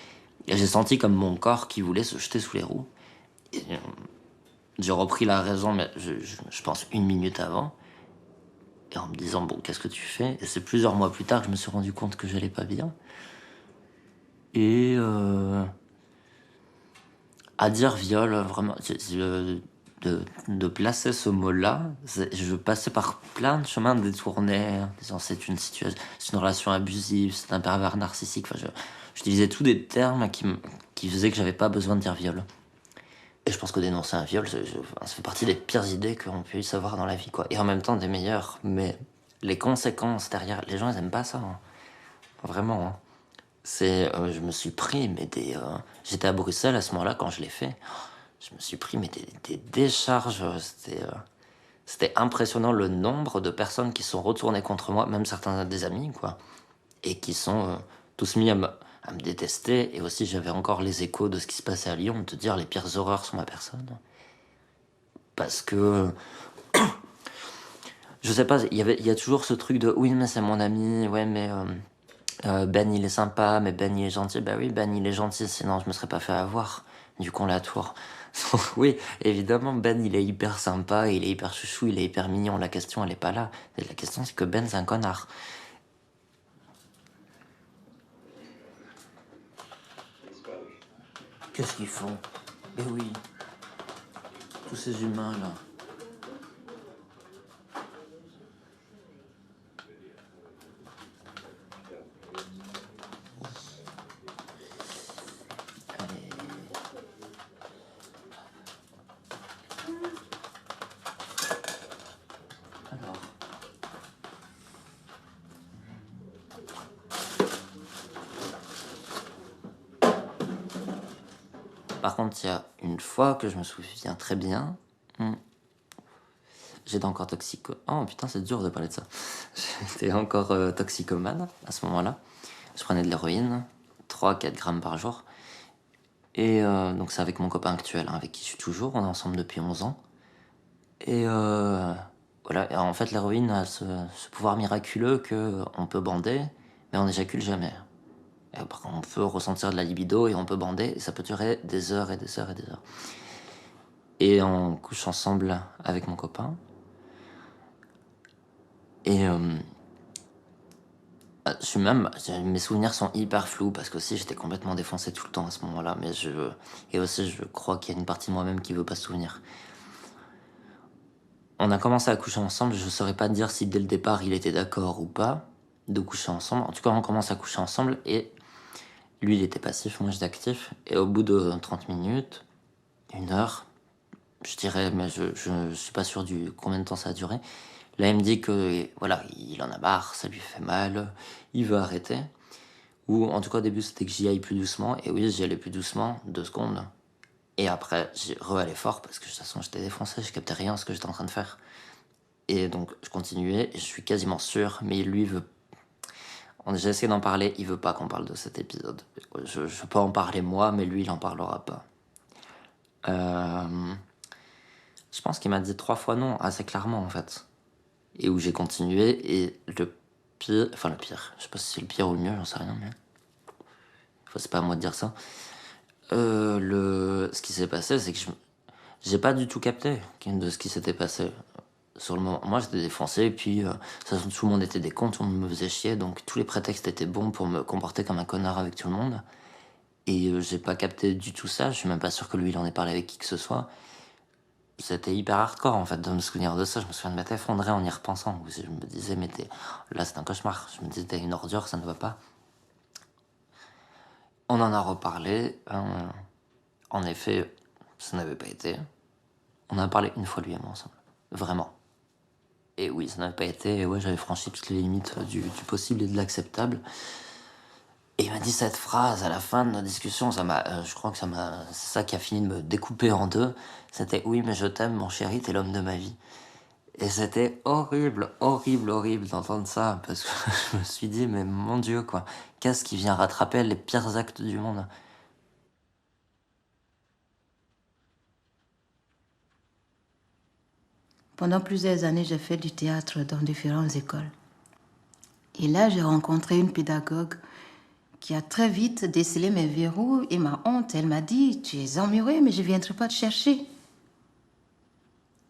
Et j'ai senti comme mon corps qui voulait se jeter sous les roues. Et j'ai repris la raison, mais je pense 1 minute avant. Et en me disant, bon, qu'est-ce que tu fais? Et c'est plusieurs mois plus tard que je me suis rendu compte que j'allais pas bien. Et à dire viol, vraiment, de placer ce mot-là, je passais par plein de chemins détournés, en disant c'est une situation, c'est une relation abusive, c'est un pervers narcissique. Enfin, j'utilisais tous des termes qui faisaient que j'avais pas besoin de dire viol. Et je pense que dénoncer un viol, ça fait partie des pires idées qu'on puisse avoir dans la vie, quoi. Et en même temps des meilleures. Mais les conséquences derrière, les gens ils aiment pas ça, hein. Vraiment, hein. Je me suis pris, mais j'étais à Bruxelles à ce moment-là quand je l'ai fait. Je me suis pris mais des décharges. C'était impressionnant le nombre de personnes qui sont retournées contre moi, même certains des amis, quoi. Et qui sont tous mis à me détester. Et aussi, j'avais encore les échos de ce qui se passait à Lyon, de dire les pires horreurs sur ma personne. Parce que... je sais pas, il y a toujours ce truc de « oui, mais c'est mon ami, ouais, mais... Ben, il est sympa, mais Ben, il est gentil. » Bah oui, Ben, il est gentil, sinon je me serais pas fait avoir, du con la tour. Oui, évidemment, Ben, il est hyper sympa, il est hyper chouchou, il est hyper mignon. La question, elle est pas là. Et la question, c'est que Ben, c'est un connard. Qu'est-ce qu'ils font? Eh oui, tous ces humains-là. Par contre, il y a une fois que je me souviens très bien, j'étais encore Oh putain, c'est dur de parler de ça. J'étais encore toxicomane à ce moment-là. Je prenais de l'héroïne, 3-4 grammes par jour. Et donc c'est avec mon copain actuel, hein, avec qui je suis toujours, on est ensemble depuis 11 ans. Et voilà, et en fait, l'héroïne a ce pouvoir miraculeux qu'on peut bander, mais on n'éjacule jamais. Et par contre, on peut ressentir de la libido et on peut bander, et ça peut durer des heures et des heures et des heures. Et on couche ensemble avec mon copain. Et mes souvenirs sont hyper flous parce que aussi j'étais complètement défoncé tout le temps à ce moment-là. Et aussi, je crois qu'il y a une partie de moi-même qui veut pas se souvenir. On a commencé à coucher ensemble. Je saurais pas dire si dès le départ il était d'accord ou pas de coucher ensemble. En tout cas, on commence à coucher ensemble et lui il était passif, moi j'étais actif. Et au bout de 30 minutes, 1 heure, je dirais, mais je suis pas sûr du combien de temps ça a duré. Là, il me dit que voilà, il en a marre, ça lui fait mal, il veut arrêter. Ou en tout cas, au début, c'était que j'y aille plus doucement. Et oui, j'y allais plus doucement, 2 secondes. Et après, j'ai re-allé fort parce que de toute façon, j'étais défoncé, je captais rien à ce que j'étais en train de faire. Et donc, je continuais et je suis quasiment sûr, mais lui veut. J'ai essayé d'en parler, il veut pas qu'on parle de cet épisode. Je peux en parler moi, mais lui, il en parlera pas. Je pense qu'il m'a dit 3 fois non, assez clairement en fait. Et où j'ai continué, et le pire, je sais pas si c'est le pire ou le mieux, j'en sais rien, mais. Enfin, c'est pas à moi de dire ça. Ce qui s'est passé, c'est que j'ai pas du tout capté de ce qui s'était passé. Sur le moment, moi j'étais défoncé, et puis tout le monde était des cons, tout le monde me faisait chier, donc tous les prétextes étaient bons pour me comporter comme un connard avec tout le monde. Et j'ai pas capté du tout ça, je suis même pas sûr que lui il en ait parlé avec qui que ce soit. C'était hyper hardcore en fait de me souvenir de ça. Je me souviens de m'être effondré en y repensant. Où je me disais, mais là c'est un cauchemar. Je me disais, t'es une ordure, ça ne va pas. On en a reparlé. En effet, ça n'avait pas été. On en a parlé une fois lui et moi ensemble. Vraiment. Et oui, ça n'avait pas été. Et ouais, j'avais franchi toutes les limites du possible et de l'acceptable. Et il m'a dit cette phrase à la fin de notre discussion, je crois que c'est ça qui a fini de me découper en deux. C'était « Oui, mais je t'aime, mon chéri, t'es l'homme de ma vie ». Et c'était horrible, horrible, horrible d'entendre ça, parce que je me suis dit « Mais mon Dieu, quoi, qu'est-ce qui vient rattraper les pires actes du monde ?» Pendant plusieurs années, j'ai fait du théâtre dans différentes écoles. Et là, j'ai rencontré une pédagogue qui a très vite décelé mes verrous et ma honte. Elle m'a dit, tu es emmurée, mais je ne viendrai pas te chercher.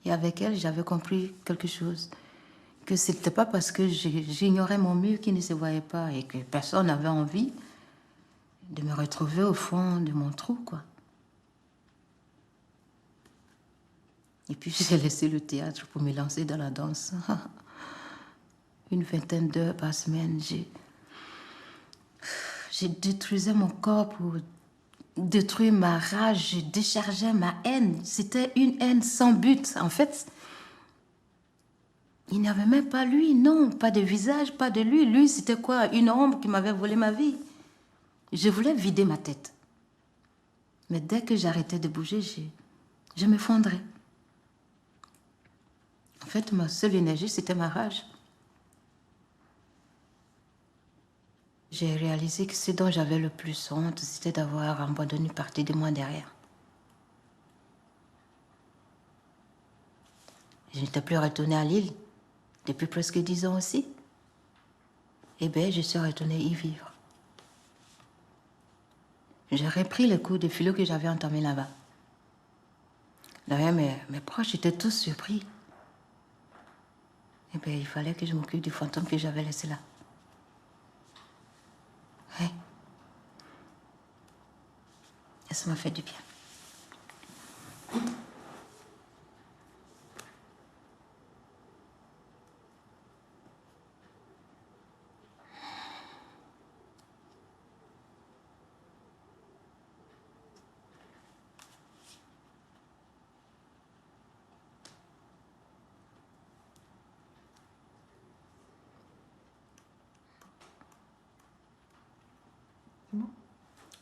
Et avec elle, j'avais compris quelque chose. Que ce n'était pas parce que j'ignorais mon mur qui ne se voyait pas et que personne n'avait envie de me retrouver au fond de mon trou, quoi. Et puis j'ai laissé le théâtre pour me lancer dans la danse. Une 20aine d'heures par semaine, j'ai détruisé mon corps pour détruire ma rage, je déchargeais ma haine. C'était une haine sans but. En fait, il n'y avait même pas lui, non, pas de visage, pas de lui. Lui, c'était quoi? Une ombre qui m'avait volé ma vie. Je voulais vider ma tête. Mais dès que j'arrêtais de bouger, je m'effondrais. En fait, ma seule énergie, c'était ma rage. J'ai réalisé que ce dont j'avais le plus honte, c'était d'avoir abandonné une partie de moi derrière. Je n'étais plus retournée à Lille depuis presque 10 ans aussi. Eh bien, je suis retournée y vivre. J'ai repris les cours de philo que j'avais entamés là-bas. D'ailleurs, mes proches étaient tous surpris. Eh bien, il fallait que je m'occupe du fantôme que j'avais laissé là. Oui. Et ça m'a fait du bien.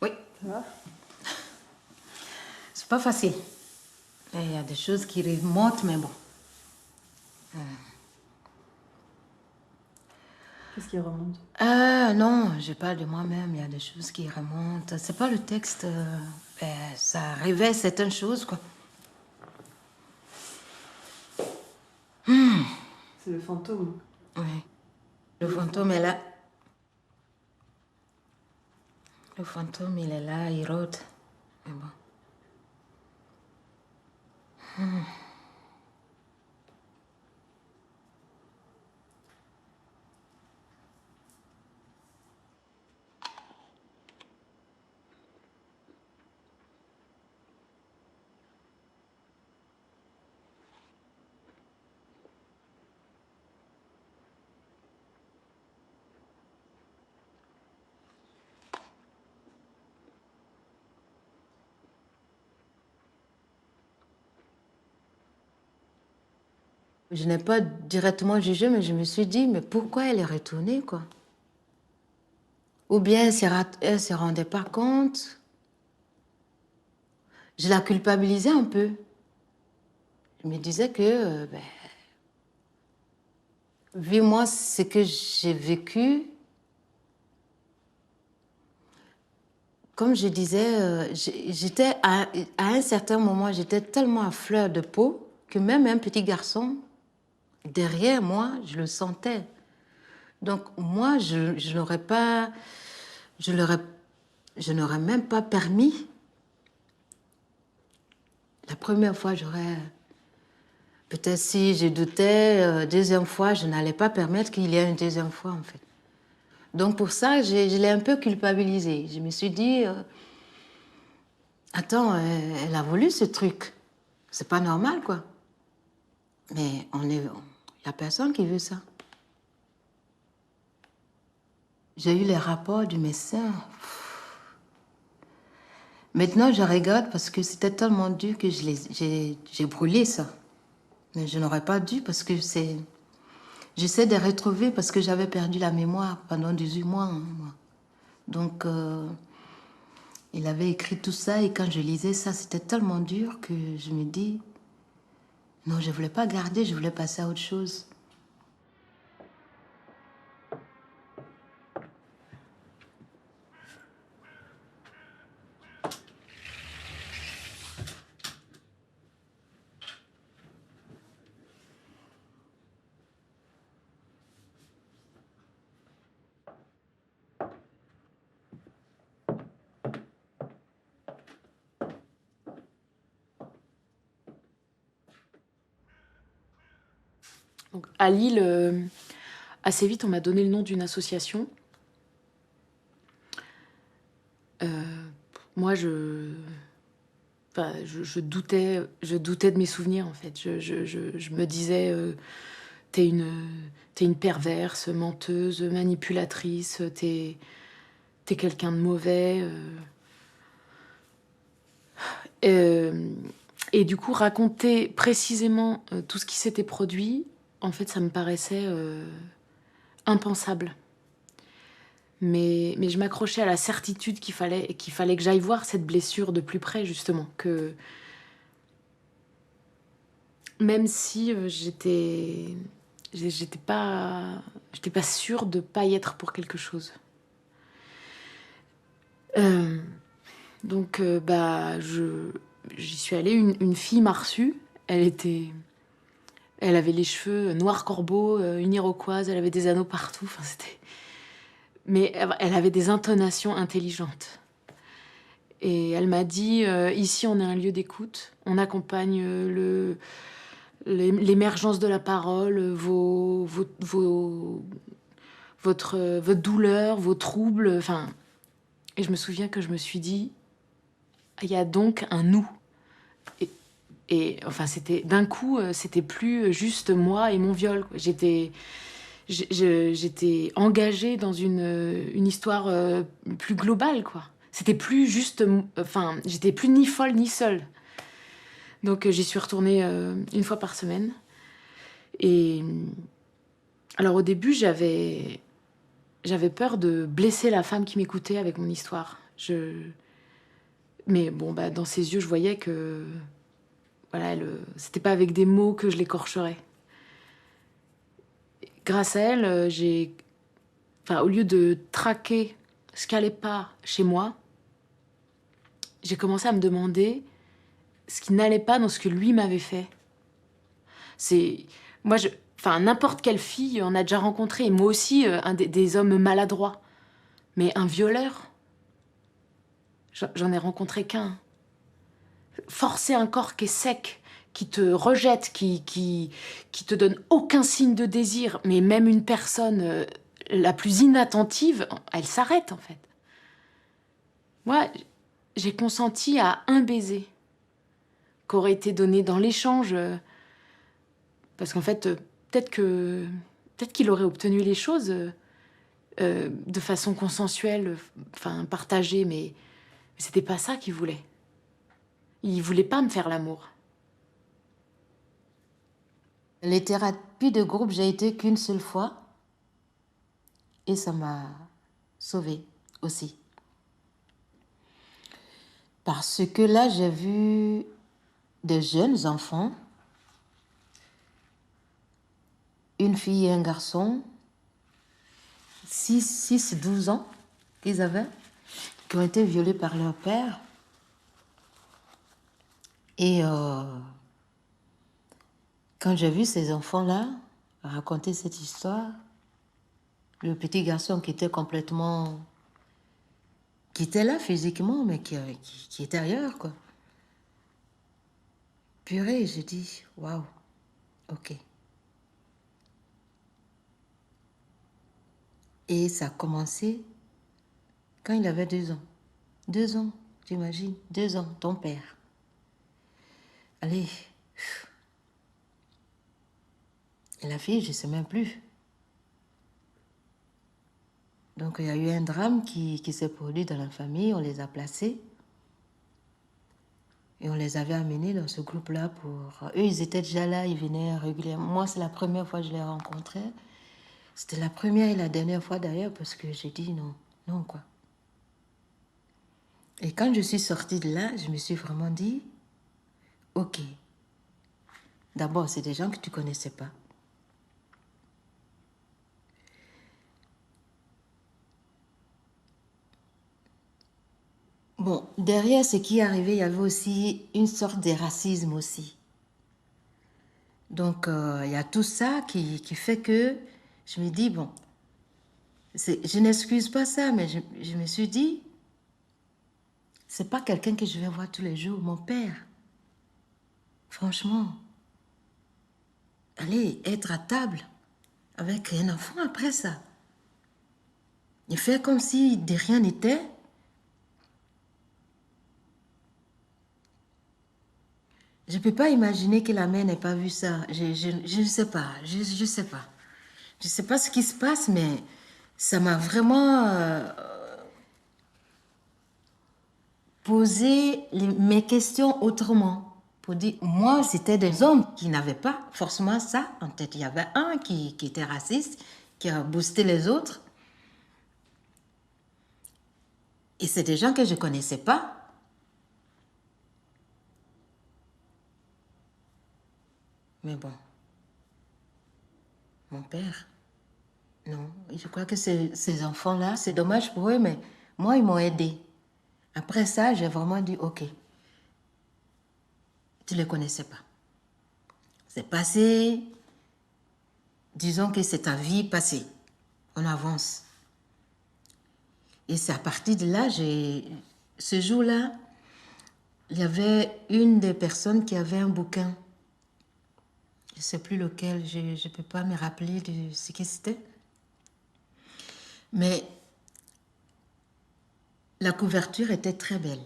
Oui. Ça va? C'est pas facile. Il y a des choses qui remontent, mais bon. Qu'est-ce qui remonte? Non, je parle de moi-même. Il y a des choses qui remontent. C'est pas le texte. Ça révèle certaines choses, quoi. C'est le fantôme. Oui. Le fantôme est là. Le fantôme, il est là, il rôde. Mais bon. Je n'ai pas directement jugé, mais je me suis dit, mais pourquoi elle est retournée, quoi? Ou bien elle se rendait pas compte. Je la culpabilisais un peu. Je me disais que, vu moi ce que j'ai vécu, comme je disais, j'étais à un certain moment, j'étais tellement à fleur de peau que même un petit garçon, derrière moi, je le sentais. Donc moi, je n'aurais pas, je n'aurais même pas permis. La première fois, j'aurais, peut-être si je doutais, deuxième fois, je n'allais pas permettre qu'il y ait une deuxième fois, en fait. Donc pour ça, je l'ai un peu culpabilisée. Je me suis dit, attends, elle a voulu ce truc. C'est pas normal, quoi. Mais il n'y a personne qui veut ça. J'ai eu les rapports du médecin. Maintenant, je regarde parce que c'était tellement dur que j'ai brûlé ça. Mais je n'aurais pas dû parce que c'est... J'essaie de retrouver parce que j'avais perdu la mémoire pendant 18 mois. Hein, moi. Donc, il avait écrit tout ça et quand je lisais ça, c'était tellement dur que je me dis... Non, je ne voulais pas garder, je voulais passer à autre chose. Donc, à Lille, assez vite, on m'a donné le nom d'une association. Moi, je doutais de mes souvenirs, en fait. Je me disais, t'es une perverse, menteuse, manipulatrice, t'es quelqu'un de mauvais. Et du coup, raconter précisément tout ce qui s'était produit, en fait, ça me paraissait impensable. Mais je m'accrochais à la certitude qu'il fallait que j'aille voir cette blessure de plus près, justement. Que même si j'étais pas sûre de pas y être pour quelque chose. Donc, j'y suis allée. Une fille m'a reçue. Elle avait les cheveux noirs corbeaux, une iroquoise, elle avait des anneaux partout. Enfin, c'était... Mais elle avait des intonations intelligentes. Et elle m'a dit, ici on est un lieu d'écoute, on accompagne l'émergence de la parole, votre douleur, vos troubles. Enfin, et je me souviens que je me suis dit, il y a donc un nous. Et enfin, d'un coup, c'était plus juste moi et mon viol. J'étais engagée dans une histoire plus globale, quoi. C'était plus juste... Enfin, j'étais plus ni folle ni seule. Donc, j'y suis retournée une fois par semaine. Et... Alors, au début, j'avais peur de blesser la femme qui m'écoutait avec mon histoire. Mais bon, dans ses yeux, je voyais que... Voilà, c'était pas avec des mots que je l'écorcherais. Grâce à elle, au lieu de traquer ce qui allait pas chez moi, j'ai commencé à me demander ce qui n'allait pas dans ce que lui m'avait fait. Moi, enfin, n'importe quelle fille en a déjà rencontré. Et moi aussi, des hommes maladroits. Mais un violeur, j'en ai rencontré qu'un. Forcer un corps qui est sec, qui te rejette, qui te donne aucun signe de désir, mais même une personne la plus inattentive, elle s'arrête en fait. Moi, j'ai consenti à un baiser qu'aurait été donné dans l'échange, parce qu'en fait, peut-être qu'il aurait obtenu les choses de façon consensuelle, enfin partagée, mais c'était pas ça qu'il voulait. Il voulait pas me faire l'amour. Les thérapies de groupe, j'ai été qu'une seule fois et ça m'a sauvée aussi. Parce que là, j'ai vu des jeunes enfants, une fille et un garçon, 6-12 ans qu'ils avaient, qui ont été violés par leur père. Et quand j'ai vu ces enfants-là raconter cette histoire, le petit garçon qui était complètement... qui était là physiquement, mais qui était ailleurs, quoi. Purée, j'ai dit, waouh, ok. Et ça a commencé quand il avait 2 ans. 2 ans, t'imagines, 2 ans, ton père. Allez. Et la fille, je ne sais même plus. Donc, il y a eu un drame qui s'est produit dans la famille. On les a placés. Et on les avait amenés dans ce groupe-là pour... Eux, ils étaient déjà là, ils venaient régulièrement. Moi, c'est la première fois que je les rencontrais. C'était la première et la dernière fois d'ailleurs parce que j'ai dit non, non, quoi. Et quand je suis sortie de là, je me suis vraiment dit, ok. D'abord, c'est des gens que tu ne connaissais pas. Bon, derrière ce qui est arrivé, il y avait aussi une sorte de racisme aussi. Donc, il y a tout ça qui fait que je me dis, bon, je n'excuse pas ça, mais je me suis dit, c'est pas quelqu'un que je vais voir tous les jours, mon père. Franchement, allez, être à table avec un enfant après ça. Il fait comme si de rien n'était. Je ne peux pas imaginer que la mère n'ait pas vu ça. Je ne sais pas. Je ne sais pas. Je ne sais pas ce qui se passe, mais ça m'a vraiment posé mes questions autrement. Pour dire, moi, c'était des hommes qui n'avaient pas forcément ça en tête. Il y avait un qui était raciste, qui a boosté les autres. Et c'est des gens que je ne connaissais pas. Mais bon, mon père, non. Je crois que ces enfants-là, c'est dommage pour eux, mais moi, ils m'ont aidé. Après ça, j'ai vraiment dit, ok, tu ne les connaissais pas. C'est passé, disons que c'est ta vie passée. On avance. Et c'est à partir de là, ce jour-là, il y avait une des personnes qui avait un bouquin. Je ne sais plus lequel, je ne peux pas me rappeler de ce que c'était. Mais la couverture était très belle.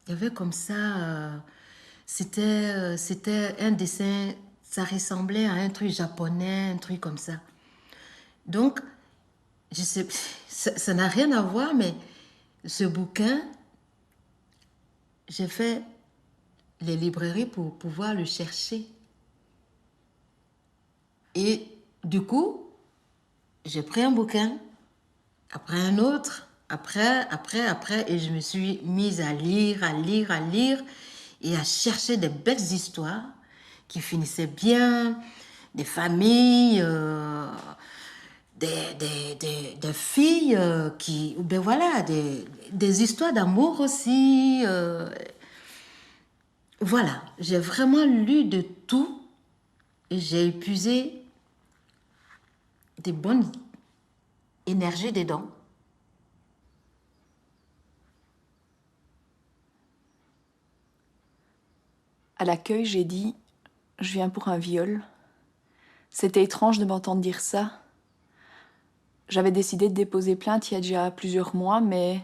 Il y avait comme ça, c'était un dessin, ça ressemblait à un truc japonais, un truc comme ça. Donc, je sais, ça n'a rien à voir, mais ce bouquin, j'ai fait les librairies pour pouvoir le chercher. Et du coup, j'ai pris un bouquin, après un autre, après, et je me suis mise à lire, et à chercher des belles histoires qui finissaient bien, des familles, des filles qui, ben voilà, des histoires d'amour aussi. Voilà, j'ai vraiment lu de tout. j'ai épuisé des bonnes énergies dedans. À l'accueil, j'ai dit « Je viens pour un viol ». C'était étrange de m'entendre dire ça. J'avais décidé de déposer plainte il y a déjà plusieurs mois, mais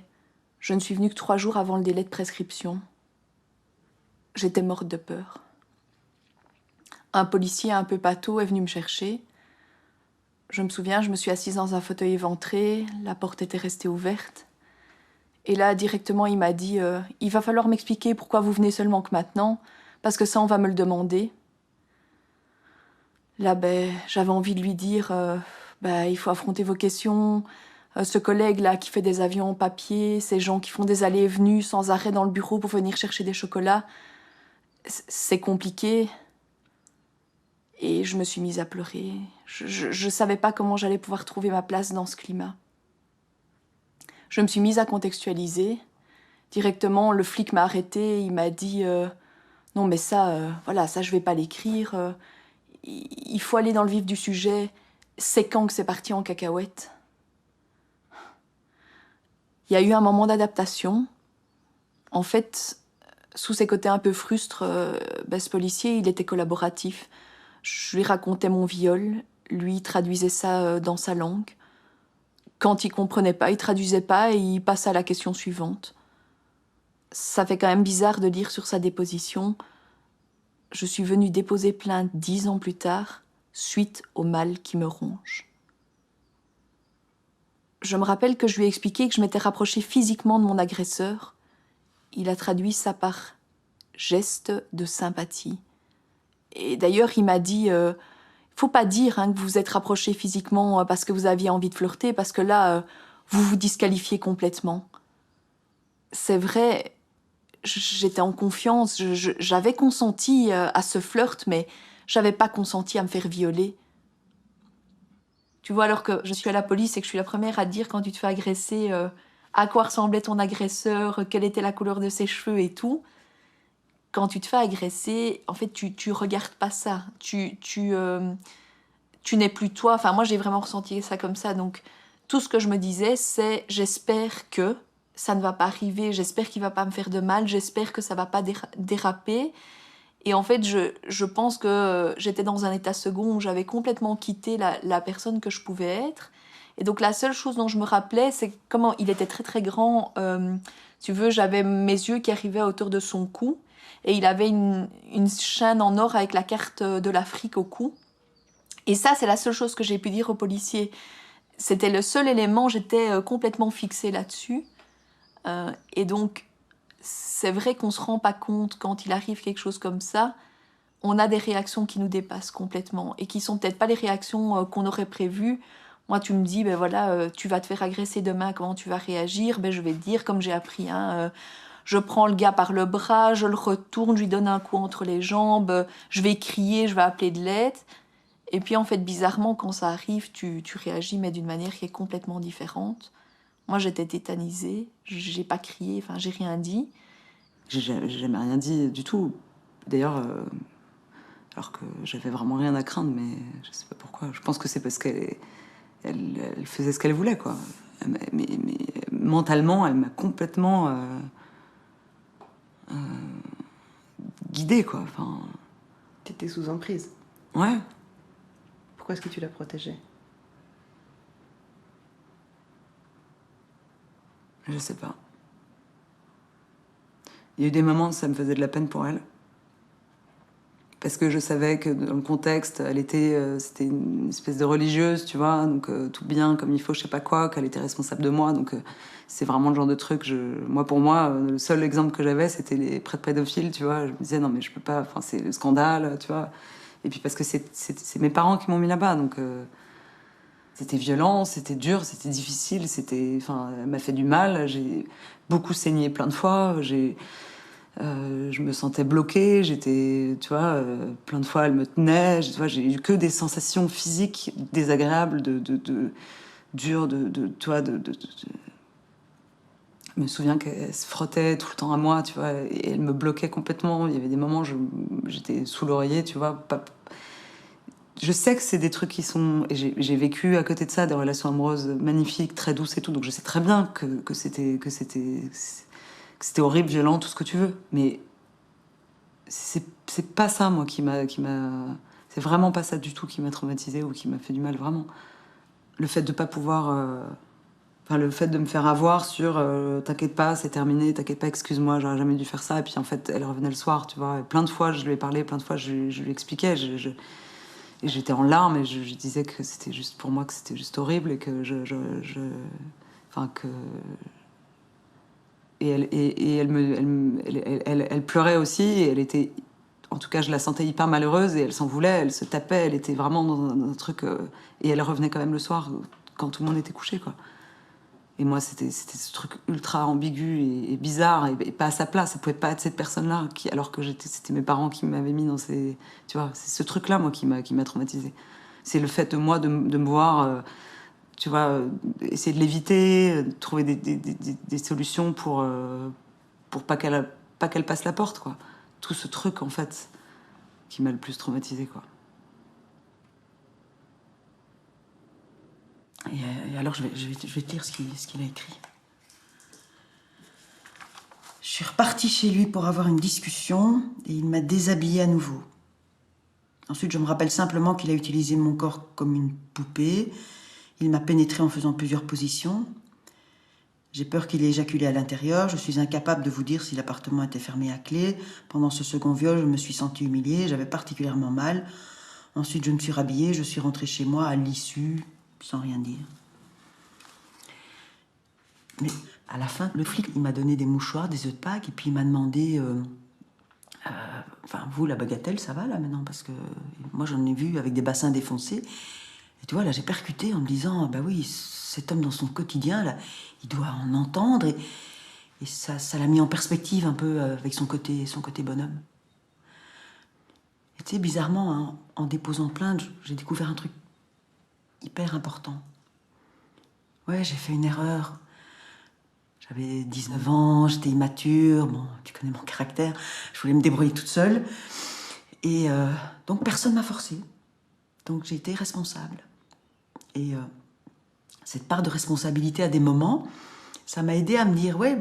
je ne suis venue que 3 jours avant le délai de prescription. J'étais morte de peur. Un policier un peu pâteau est venu me chercher. Je me souviens, je me suis assise dans un fauteuil éventré, la porte était restée ouverte. Et là, directement, il m'a dit « Il va falloir m'expliquer pourquoi vous venez seulement que maintenant, parce que ça, on va me le demander. » Là, j'avais envie de lui dire il faut affronter vos questions. Ce collègue-là qui fait des avions en papier, ces gens qui font des allées et venues sans arrêt dans le bureau pour venir chercher des chocolats, c'est compliqué. Et je me suis mise à pleurer. Je savais pas comment j'allais pouvoir trouver ma place dans ce climat. Je me suis mise à contextualiser. Directement, le flic m'a arrêtée. Il m'a dit non, mais ça, ça, je vais pas l'écrire. Il faut aller dans le vif du sujet. C'est quand que c'est parti en cacahuète. Il y a eu un moment d'adaptation. En fait, sous ses côtés un peu frustres, ce policier, il était collaboratif. Je lui racontais mon viol, lui traduisait ça dans sa langue. Quand il comprenait pas, il traduisait pas et il passait à la question suivante. Ça fait quand même bizarre de lire sur sa déposition « Je suis venue déposer plainte 10 ans plus tard, suite au mal qui me ronge. » Je me rappelle que je lui ai expliqué que je m'étais rapprochée physiquement de mon agresseur. Il a traduit ça par « geste de sympathie ». Et d'ailleurs, il m'a dit faut pas dire que vous vous êtes rapprochés physiquement parce que vous aviez envie de flirter, parce que là, vous vous disqualifiez complètement. C'est vrai, j'étais en confiance, j'avais consenti à ce flirt, mais j'avais pas consenti à me faire violer. Tu vois, alors que je suis à la police et que je suis la première à te dire quand tu te fais agresser à quoi ressemblait ton agresseur, quelle était la couleur de ses cheveux et tout. Quand tu te fais agresser, en fait, tu regardes pas ça. Tu n'es plus toi. Enfin, moi, j'ai vraiment ressenti ça comme ça. Donc, tout ce que je me disais, c'est j'espère que ça ne va pas arriver, j'espère qu'il va pas me faire de mal, j'espère que ça va pas déraper. Et en fait, je pense que j'étais dans un état second où j'avais complètement quitté la personne que je pouvais être. Et donc, la seule chose dont je me rappelais, c'est comment il était très, très grand. Tu veux, j'avais mes yeux qui arrivaient à hauteur de son cou. Et il avait une chaîne en or avec la carte de l'Afrique au cou. Et ça, c'est la seule chose que j'ai pu dire au policier. C'était le seul élément, j'étais complètement fixée là-dessus. Et donc, c'est vrai qu'on ne se rend pas compte quand il arrive quelque chose comme ça. On a des réactions qui nous dépassent complètement et qui sont peut-être pas les réactions qu'on aurait prévues. Moi, tu me dis, tu vas te faire agresser demain, comment tu vas réagir? Je vais te dire, comme j'ai appris, je prends le gars par le bras, je le retourne, je lui donne un coup entre les jambes, je vais crier, je vais appeler de l'aide. Et puis en fait, bizarrement, quand ça arrive, tu réagis, mais d'une manière qui est complètement différente. Moi, j'étais tétanisée, j'ai pas crié, enfin, j'ai rien dit. J'ai jamais rien dit du tout. D'ailleurs, alors que j'avais vraiment rien à craindre, mais je sais pas pourquoi. Je pense que c'est parce qu'elle faisait ce qu'elle voulait, quoi. Mais mentalement, elle m'a complètement... guidée, quoi. Enfin... T'étais sous emprise. Ouais. Pourquoi est-ce que tu l'as protégée? Je sais pas. Il y a eu des moments où ça me faisait de la peine pour elle. Parce que je savais que dans le contexte, c'était une espèce de religieuse, tu vois, donc tout bien comme il faut, je sais pas quoi, qu'elle était responsable de moi, donc c'est vraiment le genre de truc. Pour moi, le seul exemple que j'avais, c'était les prêtres pédophiles, tu vois. Je me disais non mais je peux pas, enfin c'est le scandale, tu vois. Et puis parce que c'est mes parents qui m'ont mis là-bas, donc c'était violent, c'était dur, c'était difficile, elle m'a fait du mal, j'ai beaucoup saigné plein de fois, je me sentais bloquée, j'étais, tu vois, plein de fois elle me tenait, tu vois, j'ai eu que des sensations physiques désagréables, dures, Je me souviens qu'elle se frottait tout le temps à moi, tu vois, et elle me bloquait complètement. Il y avait des moments où j'étais sous l'oreiller, tu vois, je sais que c'est des trucs qui sont... Et j'ai vécu à côté de ça des relations amoureuses magnifiques, très douces et tout, donc je sais très bien que c'était horrible, violent, tout ce que tu veux. Mais c'est pas ça, moi, qui m'a... C'est vraiment pas ça du tout qui m'a traumatisée ou qui m'a fait du mal, vraiment. Le fait de pas pouvoir... Enfin, le fait de me faire avoir sur t'inquiète pas, c'est terminé, t'inquiète pas, excuse-moi, j'aurais jamais dû faire ça. Et puis en fait, elle revenait le soir, tu vois. Et plein de fois, je lui ai parlé, plein de fois, je lui expliquais. Et j'étais en larmes et je disais que c'était juste pour moi, que c'était juste horrible et que enfin que. Et elle pleurait aussi et elle était. En tout cas, je la sentais hyper malheureuse et elle s'en voulait, elle se tapait, elle était vraiment dans un truc. Et elle revenait quand même le soir quand tout le monde était couché, quoi. Et moi, c'était ce truc ultra ambigu et bizarre et pas à sa place. Ça pouvait pas être cette personne-là, alors que c'était mes parents qui m'avaient mis dans ces... Tu vois, c'est ce truc-là, moi, qui m'a traumatisée. C'est le fait de moi de me voir, tu vois, essayer de l'éviter, trouver des solutions pour pas qu'elle passe la porte, quoi. Tout ce truc, en fait, qui m'a le plus traumatisée, quoi. Et alors, je vais te lire ce qu'il a écrit. Je suis repartie chez lui pour avoir une discussion et il m'a déshabillée à nouveau. Ensuite, je me rappelle simplement qu'il a utilisé mon corps comme une poupée. Il m'a pénétrée en faisant plusieurs positions. J'ai peur qu'il ait éjaculé à l'intérieur. Je suis incapable de vous dire si l'appartement était fermé à clé. Pendant ce second viol, je me suis sentie humiliée. J'avais particulièrement mal. Ensuite, je me suis rhabillée. Je suis rentrée chez moi à l'issue, sans rien dire. Mais à la fin, le flic, il m'a donné des mouchoirs, des œufs de Pâques, et puis il m'a demandé... Enfin, vous, la bagatelle, ça va, là, maintenant? Parce que moi, j'en ai vu avec des bassins défoncés. Et tu vois, là, j'ai percuté en me disant, bah oui, cet homme, dans son quotidien, là, il doit en entendre. Et ça l'a mis en perspective un peu avec son côté bonhomme. Et tu sais, bizarrement, hein, en déposant plainte, j'ai découvert un truc hyper important. Ouais, j'ai fait une erreur. J'avais 19 ans, j'étais immature, bon, tu connais mon caractère, je voulais me débrouiller toute seule. Et donc personne m'a forcée. Donc j'ai été responsable. Et cette part de responsabilité à des moments, ça m'a aidée à me dire, ouais,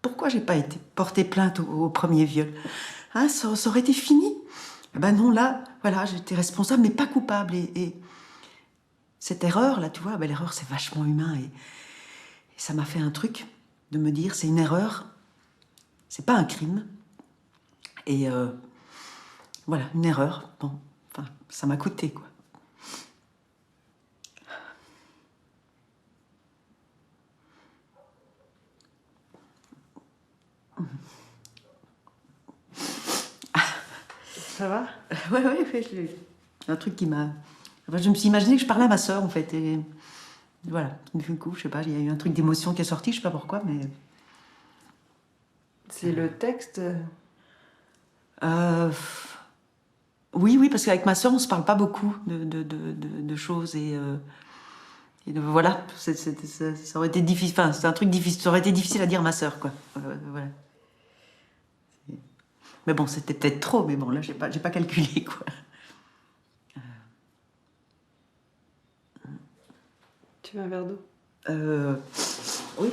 pourquoi j'ai pas été portée plainte au premier viol? Hein, ça aurait été fini. Ben non, là, voilà, j'étais responsable, mais pas coupable. Et cette erreur, là, tu vois, ben, l'erreur, c'est vachement humain. Et ça m'a fait un truc de me dire, c'est une erreur, c'est pas un crime. Et voilà, une erreur. Bon, enfin, ça m'a coûté, quoi. Ça va? Ouais, un truc qui m'a... Enfin, je me suis imaginé que je parlais à ma sœur, en fait, et... Voilà, du coup, je sais pas, il y a eu un truc d'émotion qui est sorti, je sais pas pourquoi, mais... C'est le texte? Oui, parce qu'avec ma sœur, on se parle pas beaucoup de choses, et voilà, ça aurait été difficile, enfin, c'est un truc difficile, ça aurait été difficile à dire à ma sœur, quoi. Voilà. Mais bon, c'était peut-être trop, mais bon, là, j'ai pas calculé, quoi. Tu veux un verre d'eau? Oui.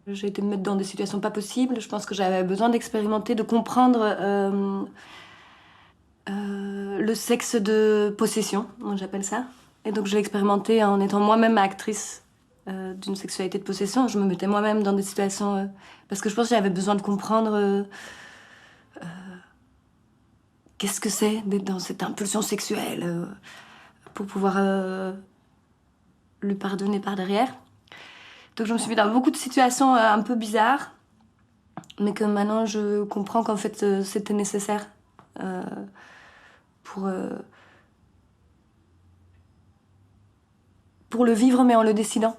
J'ai été me mettre dans des situations pas possibles. Je pense que j'avais besoin d'expérimenter, de comprendre le sexe de possession, j'appelle ça. Et donc je l'ai expérimenté en étant moi-même actrice d'une sexualité de possession. Je me mettais moi-même dans des situations... parce que je pense que j'avais besoin de comprendre qu'est-ce que c'est d'être dans cette impulsion sexuelle pour pouvoir lui pardonner par derrière. Donc je me suis mis dans beaucoup de situations un peu bizarres, mais que maintenant je comprends qu'en fait c'était nécessaire pour pour le vivre, mais en le décidant.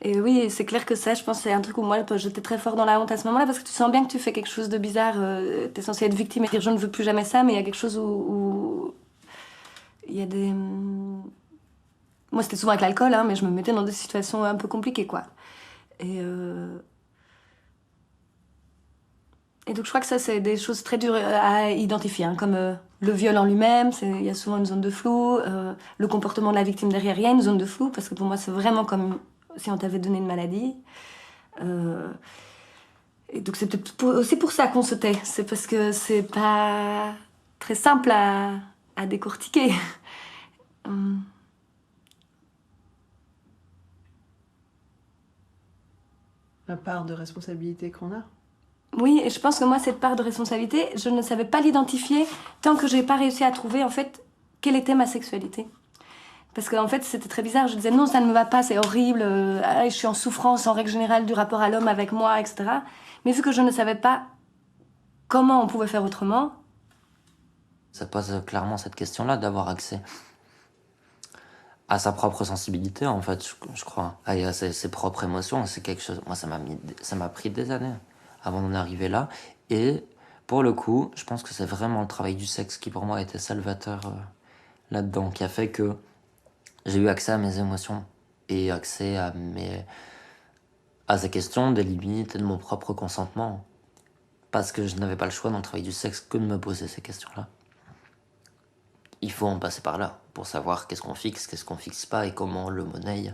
Et oui, c'est clair que ça, je pense, c'est un truc où moi, j'étais très fort dans la honte à ce moment-là, parce que tu sens bien que tu fais quelque chose de bizarre. T'es censé être victime et dire je ne veux plus jamais ça, mais il y a quelque chose où il y a des... Moi, c'était souvent avec l'alcool, hein, mais je me mettais dans des situations un peu compliquées, quoi. Et donc, je crois que ça, c'est des choses très dures à identifier, hein, comme le viol en lui-même, il y a souvent une zone de flou. Le comportement de la victime derrière, il y a une zone de flou, parce que pour moi, c'est vraiment comme si on t'avait donné une maladie. Et donc, c'est peut-être aussi pour ça qu'on se tait. C'est parce que c'est pas très simple à décortiquer. La part de responsabilité qu'on a. Oui, et je pense que moi, cette part de responsabilité, je ne savais pas l'identifier tant que j'ai pas réussi à trouver, en fait, quelle était ma sexualité. Parce qu'en fait, c'était très bizarre. Je disais non, ça ne me va pas, c'est horrible, je suis en souffrance en règle générale du rapport à l'homme avec moi, etc. Mais vu que je ne savais pas comment on pouvait faire autrement... Ça pose clairement cette question-là, d'avoir accès à sa propre sensibilité, en fait, je crois. À ses propres émotions, c'est quelque chose... Moi, ça m'a pris des années avant d'en arriver là. Et pour le coup, je pense que c'est vraiment le travail du sexe qui, pour moi, a été salvateur là-dedans, qui a fait que j'ai eu accès à mes émotions et accès à ces questions des limites et de mon propre consentement. Parce que je n'avais pas le choix dans le travail du sexe que de me poser ces questions-là. Il faut en passer par là pour savoir qu'est-ce qu'on fixe pas et comment on le monnaie.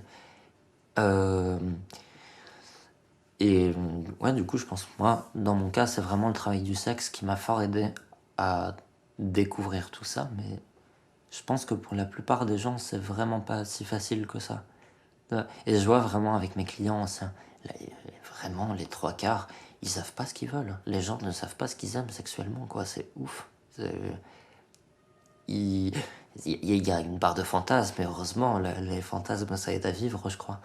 Et ouais, du coup, je pense, moi, dans mon cas, c'est vraiment le travail du sexe qui m'a fort aidé à découvrir tout ça, mais je pense que pour la plupart des gens, c'est vraiment pas si facile que ça. Et je vois vraiment avec mes clients anciens, vraiment les 3/4, ils savent pas ce qu'ils veulent. Les gens ne savent pas ce qu'ils aiment sexuellement, quoi. C'est ouf. Il y a une part de fantasme, mais heureusement, les fantasmes, ça aide à vivre, je crois.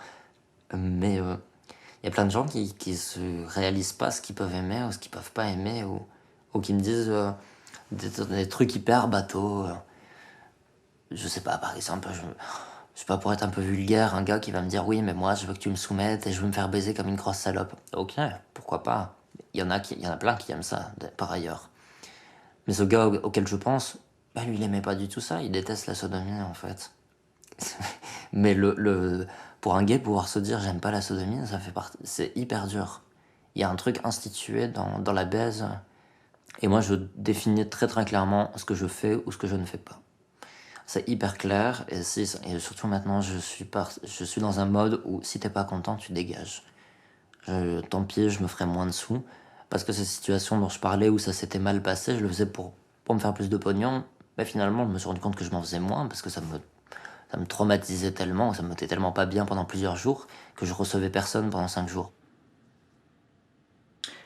Mais il y a plein de gens qui se réalisent pas ce qu'ils peuvent aimer ou ce qu'ils peuvent pas aimer, ou qui me disent des trucs hyper bateaux. Je sais pas, par exemple, je sais pas, pour être un peu vulgaire, un gars qui va me dire oui, mais moi je veux que tu me soumettes et je veux me faire baiser comme une grosse salope. Ok, pourquoi pas. Il y en a plein qui aiment ça, par ailleurs. Mais ce gars auquel je pense, bah lui il aimait pas du tout ça, il déteste la sodomie en fait. Mais pour un gay, pouvoir se dire j'aime pas la sodomie, ça fait partie, c'est hyper dur. Il y a un truc institué dans la baise, et moi je définis très très clairement ce que je fais ou ce que je ne fais pas. C'est hyper clair, et surtout maintenant je suis dans un mode où si t'es pas content, tu dégages. Tant pis, je me ferai moins de sous, parce que ces situations dont je parlais où ça s'était mal passé, je le faisais pour me faire plus de pognon, mais finalement je me suis rendu compte que je m'en faisais moins, parce que ça me traumatisait tellement, ça me mettait tellement pas bien pendant plusieurs jours, que je recevais personne pendant 5 jours.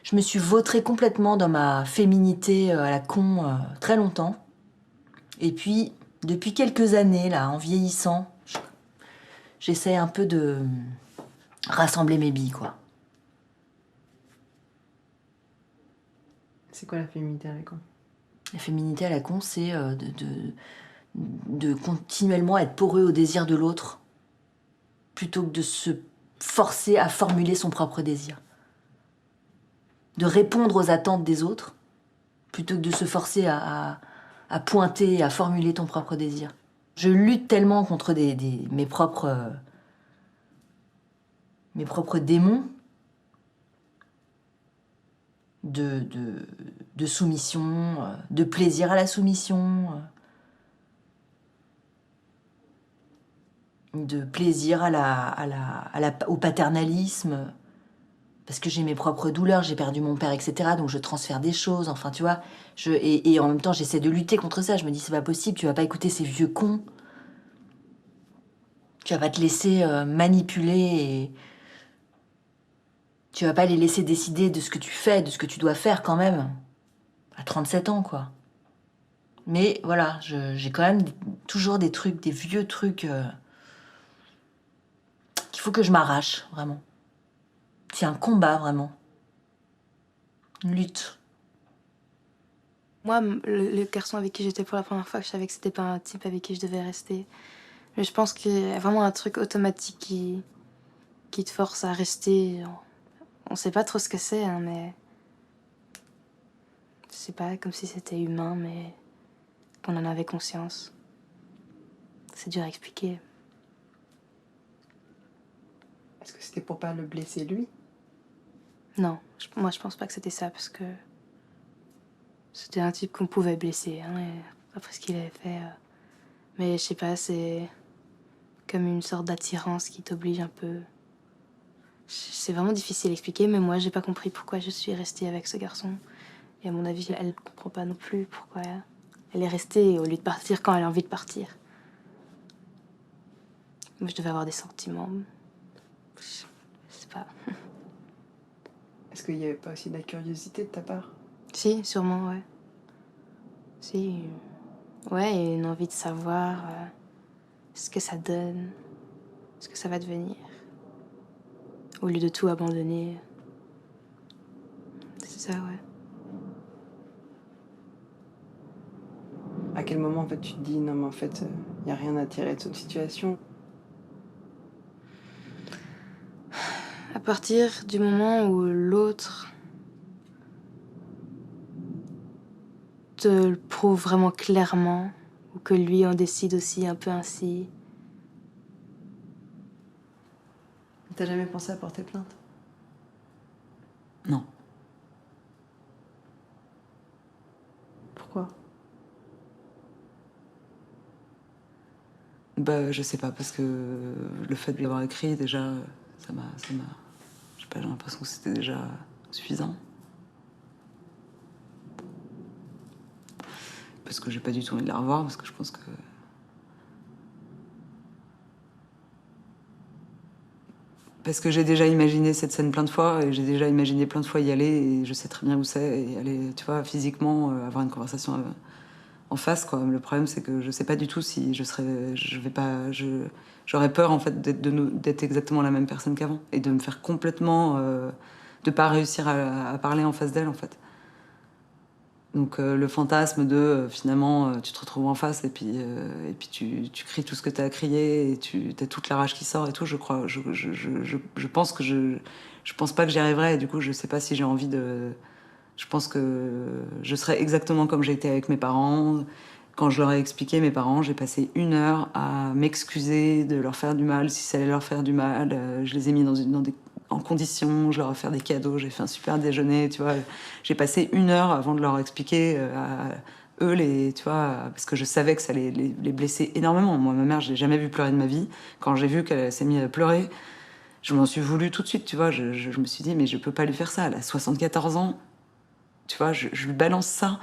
Je me suis vautrée complètement dans ma féminité à la con très longtemps. Et puis, depuis quelques années, là, en vieillissant, j'essaie un peu de rassembler mes billes, quoi. C'est quoi la féminité à la con? La féminité à la con, c'est de continuellement être poreux au désir de l'autre, plutôt que de se forcer à formuler son propre désir. De répondre aux attentes des autres, plutôt que de se forcer à pointer, à formuler ton propre désir. Je lutte tellement contre mes propres démons de soumission, de plaisir à la soumission, de plaisir au paternalisme, parce que j'ai mes propres douleurs, j'ai perdu mon père, etc. Donc je transfère des choses, enfin tu vois. Et en même temps, j'essaie de lutter contre ça. Je me dis, c'est pas possible, tu vas pas écouter ces vieux cons. Tu vas pas te laisser manipuler et tu vas pas les laisser décider de ce que tu fais, de ce que tu dois faire quand même. À 37 ans, quoi. Mais voilà, j'ai quand même toujours des trucs, des vieux trucs qu'il faut que je m'arrache, vraiment. C'est un combat, vraiment. une lutte. Moi, le garçon avec qui j'étais pour la première fois, je savais que c'était pas un type avec qui je devais rester. Mais je pense qu'il y a vraiment un truc automatique qui te force à rester. On sait pas trop ce que c'est, hein, mais... C'est pas comme si c'était humain, mais qu'on en avait conscience. C'est dur à expliquer. Est-ce que c'était pour pas le blesser lui? Non, moi je pense pas que c'était ça, parce que c'était un type qu'on pouvait blesser, hein, et après ce qu'il avait fait. Mais je sais pas, c'est comme une sorte d'attirance qui t'oblige un peu. C'est vraiment difficile à expliquer, mais moi j'ai pas compris pourquoi je suis restée avec ce garçon. Et à mon avis, elle comprend pas non plus pourquoi elle est restée au lieu de partir quand elle a envie de partir. Moi je devais avoir des sentiments. Je sais pas. Est-ce qu'il y avait pas aussi de la curiosité de ta part? Si, sûrement, ouais. Si. Ouais, et une envie de savoir ce que ça donne, ce que ça va devenir. Au lieu de tout abandonner. C'est ça, ouais. À quel moment, en fait, tu te dis, non, mais en fait, il n'y a rien à tirer de cette situation? À partir du moment où l'autre te le prouve vraiment clairement, ou que lui en décide aussi un peu ainsi. T'as jamais pensé à porter plainte? Non. Pourquoi? Bah, je sais pas, parce que le fait de l'avoir écrit, déjà, ça m'a... Je sais pas, j'ai l'impression que c'était déjà suffisant. Parce que j'ai pas du tout envie de la revoir, parce que je pense que... Parce que j'ai déjà imaginé cette scène plein de fois, et j'ai déjà imaginé plein de fois y aller, et je sais très bien où c'est, et aller, tu vois, physiquement, avoir une conversation en face, quoi. Le problème, c'est que je sais pas du tout si j'aurais peur, en fait, d'être exactement la même personne qu'avant, et de me faire complètement... de pas réussir à parler en face d'elle, en fait. Donc le fantasme de finalement tu te retrouves en face et puis tu cries tout ce que tu as à crier et tu as toute la rage qui sort et tout, je crois, je pense que je pense pas que j'y arriverai et du coup je sais pas si j'ai envie de... Je pense que je serai exactement comme j'ai été avec mes parents. Quand je leur ai expliqué, mes parents, j'ai passé 1 heure à m'excuser de leur faire du mal, si ça allait leur faire du mal. Je les ai mis en condition, je leur ai fait des cadeaux, j'ai fait un super déjeuner, tu vois. J'ai passé 1 heure avant de leur expliquer à eux, tu vois, parce que je savais que ça allait les blesser énormément. Moi, ma mère, je l'ai jamais vue pleurer de ma vie. Quand j'ai vu qu'elle s'est mise à pleurer, je m'en suis voulu tout de suite, tu vois. Je me suis dit, mais je peux pas lui faire ça. Elle a 74 ans, tu vois, je lui balance ça.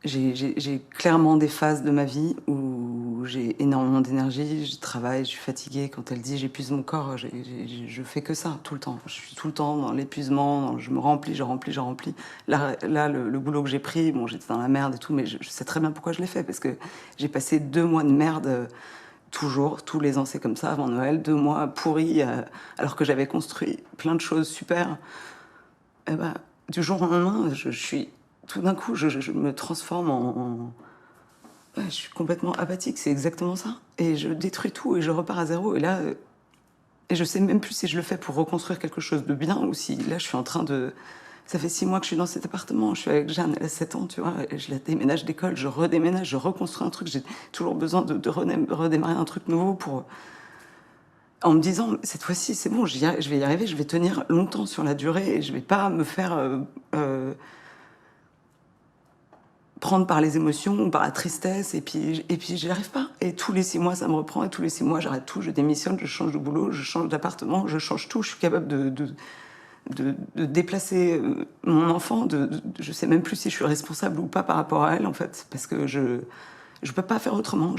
J'ai clairement des phases de ma vie où j'ai énormément d'énergie, je travaille, je suis fatiguée. Quand elle dit j'épuise mon corps, je fais que ça tout le temps. Je suis tout le temps dans l'épuisement, je me remplis, je remplis. Là le boulot que j'ai pris, bon, j'étais dans la merde et tout, mais je sais très bien pourquoi je l'ai fait, parce que j'ai passé 2 mois de merde, toujours, tous les ans c'est comme ça, avant Noël, 2 mois pourris, alors que j'avais construit plein de choses super. Et ben, du jour au lendemain, je suis... Tout d'un coup, je me transforme en... Ouais, je suis complètement apathique, c'est exactement ça. Et je détruis tout et je repars à zéro. Et là, et je sais même plus si je le fais pour reconstruire quelque chose de bien ou si là, je suis en train de... Ça fait 6 mois que je suis dans cet appartement, je suis avec Jeanne, elle a 7 ans, tu vois, et je la déménage d'école, je redéménage, je reconstruis un truc. J'ai toujours besoin de redémarrer un truc nouveau pour... En me disant, cette fois-ci, c'est bon, je vais y arriver, je vais tenir longtemps sur la durée et je vais pas me faire... prendre par les émotions ou par la tristesse, et puis j'y arrive pas. Et tous les 6 mois, ça me reprend, et tous les 6 mois, j'arrête tout, je démissionne, je change de boulot, je change d'appartement, je change tout. Je suis capable de déplacer mon enfant, je sais même plus si je suis responsable ou pas par rapport à elle, en fait, parce que je peux pas faire autrement.